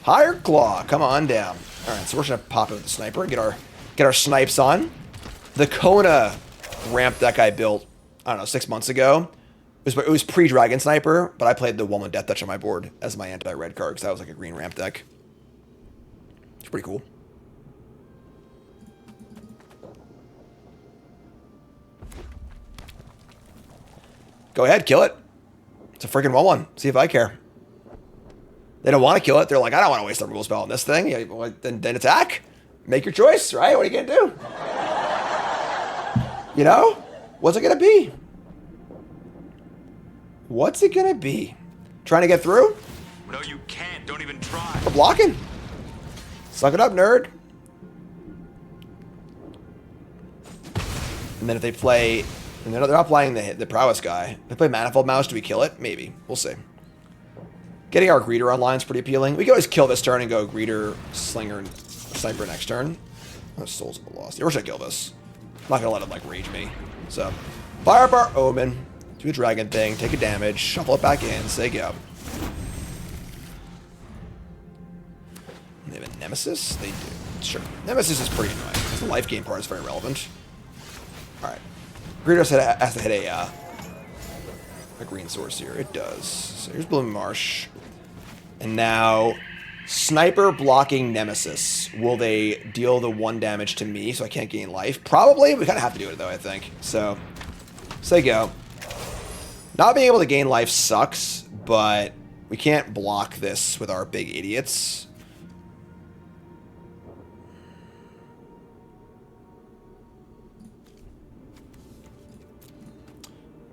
Higher Claw, come on down. Alright, so we're just gonna pop in with the Sniper and get our snipes on. The Kona ramp deck I built, I don't know, 6 months ago. It was pre-Dragon Sniper, but I played the 1/1 Death Touch on my board as my anti-red card, because that was like a green ramp deck. It's pretty cool. Go ahead, kill it. It's a freaking 1/1. See if I care. They don't want to kill it. They're like, I don't want to waste a rule spell on this thing. Yeah, well, then attack. Make your choice, right? What are you going to do? You know? What's it going to be? What's it going to be? Trying to get through? No, you can't. Don't even try. We're blocking. Suck it up, nerd. And then if they play... And they're not playing the prowess guy. If they play Manifold Mouse, do we kill it? Maybe. We'll see. Getting our Greeter online is pretty appealing. We can always kill this turn and go Greeter, Slinger, and Sniper next turn. Oh, Souls of a Lost. Yeah, we're gonna kill this. I'm not gonna let him like rage me. So, fire up our Omen. Do a dragon thing. Take a damage. Shuffle it back in. Say go. They have a Nemesis? They do. Sure. Nemesis is pretty annoying. Because the life gain part is very relevant. Alright. Greeter has to hit a green source here. It does. So here's Blooming Marsh. And now, Sniper blocking Nemesis. Will they deal the 1 damage to me so I can't gain life? Probably. We kind of have to do it though, I think. So, say go. Not being able to gain life sucks, but we can't block this with our big idiots.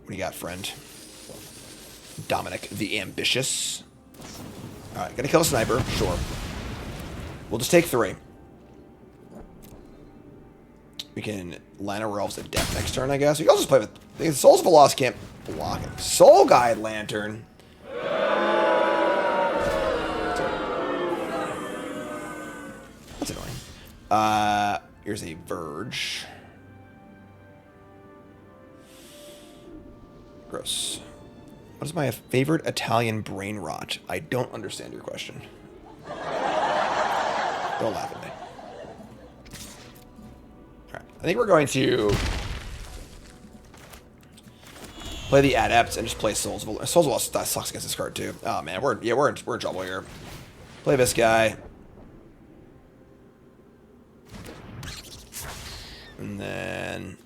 What do you got, friend? Dominic the Ambitious. Alright, gonna kill a Sniper, sure. We'll just take 3. We can Lana Elves at death next turn, I guess. We can also just play with... The Souls of a Lost can't block it. Soul Guide Lantern. That's annoying. Here's a Verge. Gross. What is my favorite Italian brain rot? I don't understand your question. Don't laugh at me. Alright. I think we're going to play the Adepts and just play Souls of a Lost. Souls of a Lost sucks against this card too. Oh man, we're in trouble here. Play this guy. And then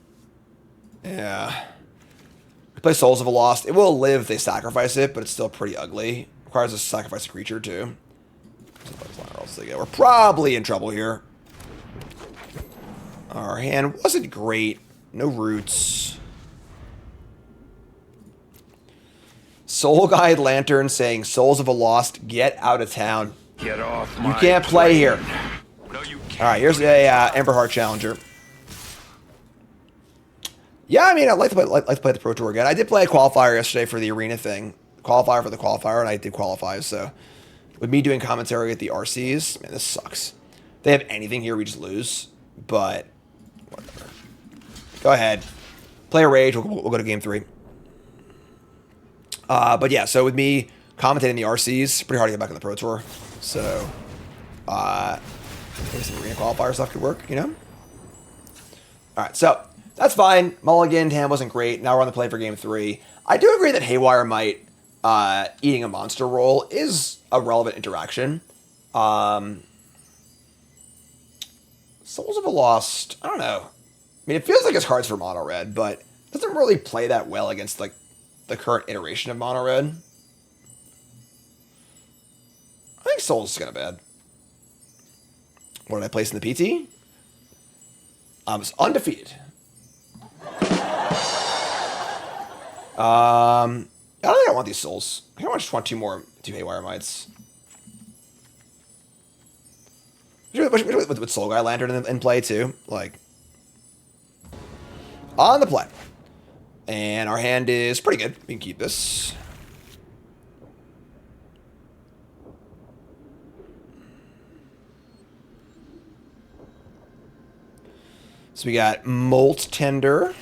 yeah. Play Souls of a Lost. It will live if they sacrifice it, but it's still pretty ugly. Requires us to sacrifice a creature, too. We're probably in trouble here. Our hand wasn't great. No roots. Soul Guide Lantern saying, Souls of a Lost, get out of town. Get off my You can't play here. No, you can't. Alright, here's a Ember Heart Challenger. Yeah, I mean, I'd like to play the Pro Tour again. I did play a qualifier yesterday for the arena thing. Qualifier for the qualifier, and I did qualify, so... With me doing commentary at the RCs, man, this sucks. If they have anything here, we just lose. But, whatever. Go ahead. Play a Rage, we'll go to Game 3. But yeah, so with me commentating the RCs, pretty hard to get back on the Pro Tour. So, Maybe some arena qualifier stuff could work, you know? Alright, so that's fine. Mulligan, hand wasn't great. Now we're on the play for game 3. I do agree that Haywire Might eating a monster roll is a relevant interaction. Souls of a Lost, I don't know. I mean, it feels like it's cards for mono red, but it doesn't really play that well against like the current iteration of mono red. I think Souls is kind of bad. What did I place in the PT? I was undefeated. I don't think I want these souls. I think I just want two Haywire Mites. With Soul Guy Lantern in play too. Like, on the play. And our hand is pretty good. We can keep this. So we got Molt Tender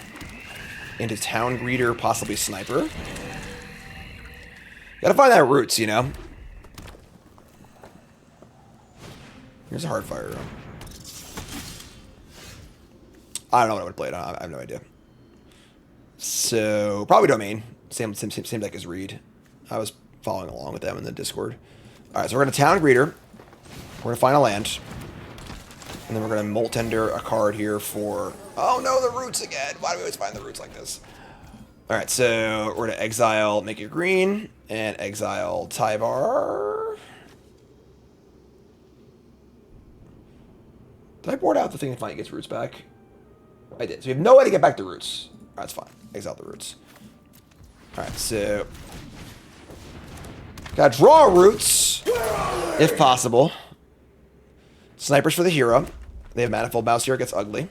into Town Greeter, possibly Sniper. Gotta find that Roots, you know? Here's a Hardfire. I don't know what I would play it on. I have no idea. So, probably Domain. Same deck as Reed. I was following along with them in the Discord. Alright, so we're going to Town Greeter. We're going to find a land. And then we're going to Molt Tender a card here for... Oh no, the Roots again! Why do we always find the Roots like this? Alright, so we're going to exile Make It Green. And exile Tyvar. Did I board out the thing that finally gets Roots back? I did. So we have no way to get back the Roots. That's fine. Exile the Roots. Alright, so... Gotta draw Roots, if possible. Snipers for the hero. They have Manifold Mouse here. It gets ugly.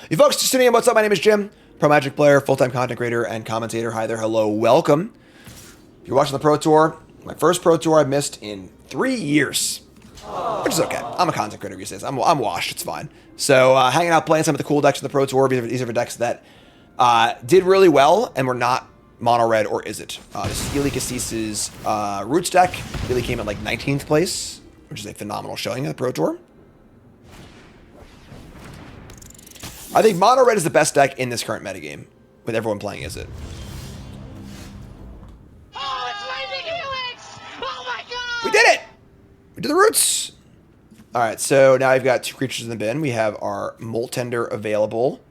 You folks just tuning in, what's up? My name is Jim. Pro Magic player, full-time content creator, and commentator. Hi there. Hello. Welcome. If you're watching the Pro Tour, my first Pro Tour I've missed in 3 years. Which is okay. I'm a content creator these days. I'm washed. It's fine. So hanging out, playing some of the cool decks in the Pro Tour. These are the decks that did really well and were not mono red, or is it? This is Eli Kassis' Roots deck. Eli came at like 19th place, which is a phenomenal showing in the Pro Tour. I think mono red is the best deck in this current metagame, with everyone playing Is It. Oh, it's Lightning Helix! Oh my god! We did it! We did the Roots! Alright, so now I've got 2 creatures in the bin. We have our Molt Tender available.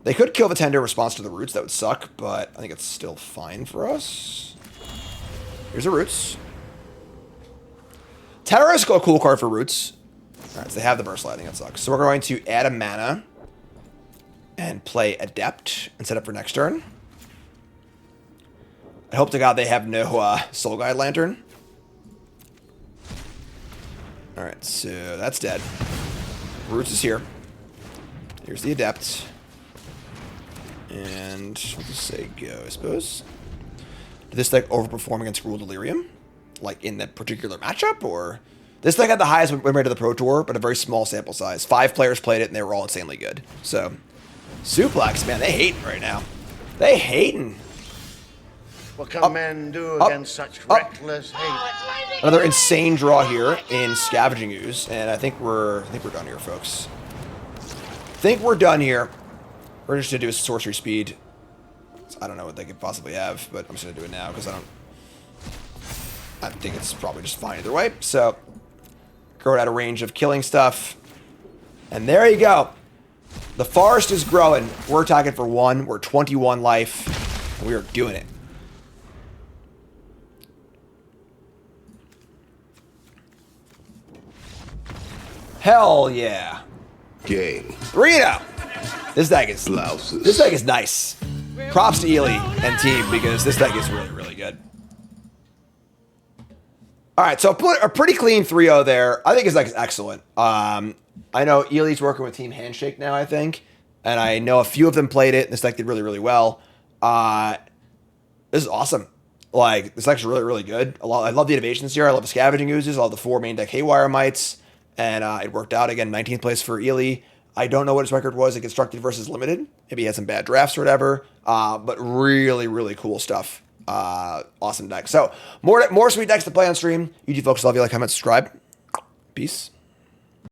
They could kill the Tender in response to the Roots. That would suck, but I think it's still fine for us. Here's the Roots. Terror is a cool card for Roots. Alright, so they have the Burst Lightning. That sucks. So we're going to add a mana and play Adept and set up for next turn. I hope to God they have no Soul Guide Lantern. Alright, so that's dead. Roots is here. Here's the Adept. And we'll just say go, I suppose. Did this deck overperform against Rule Delirium? Like in that particular matchup? Or this deck had the highest win rate of the Pro Tour, but a very small sample size. 5 players played it and they were all insanely good. So, Suplex, man, they hating right now. They hating. What can men do against such reckless hate? Another insane draw here in Scavenging Ooze, and I think we're done here, folks. I think we're done here. We're just gonna do a sorcery speed. I don't know what they could possibly have, but I'm just gonna do it now because I think it's probably just fine either way. So, go out of range of killing stuff, and there you go. The forest is growing. We're attacking for 1. We're 21 life. And we are doing it. Hell yeah. Game. 3-0. This deck is Blouses. This deck is nice. Props to Eli and team because this deck is really, really good. All right, so a pretty clean 3-0 there. I think his deck is excellent. I know Eli's working with Team Handshake now, I think, and I know a few of them played it. And this deck did really, really well. This is awesome. Like, this deck's really, really good. I love the innovations here. I love the Scavenging Oozes. I love the 4 main deck Haywire Mites. And it worked out. Again, 19th place for Eli. I don't know what his record was in constructed versus limited. Maybe he had some bad drafts or whatever. But really, really cool stuff. Awesome deck. So more sweet decks to play on stream. You folks, love you, like, comment, subscribe. Peace.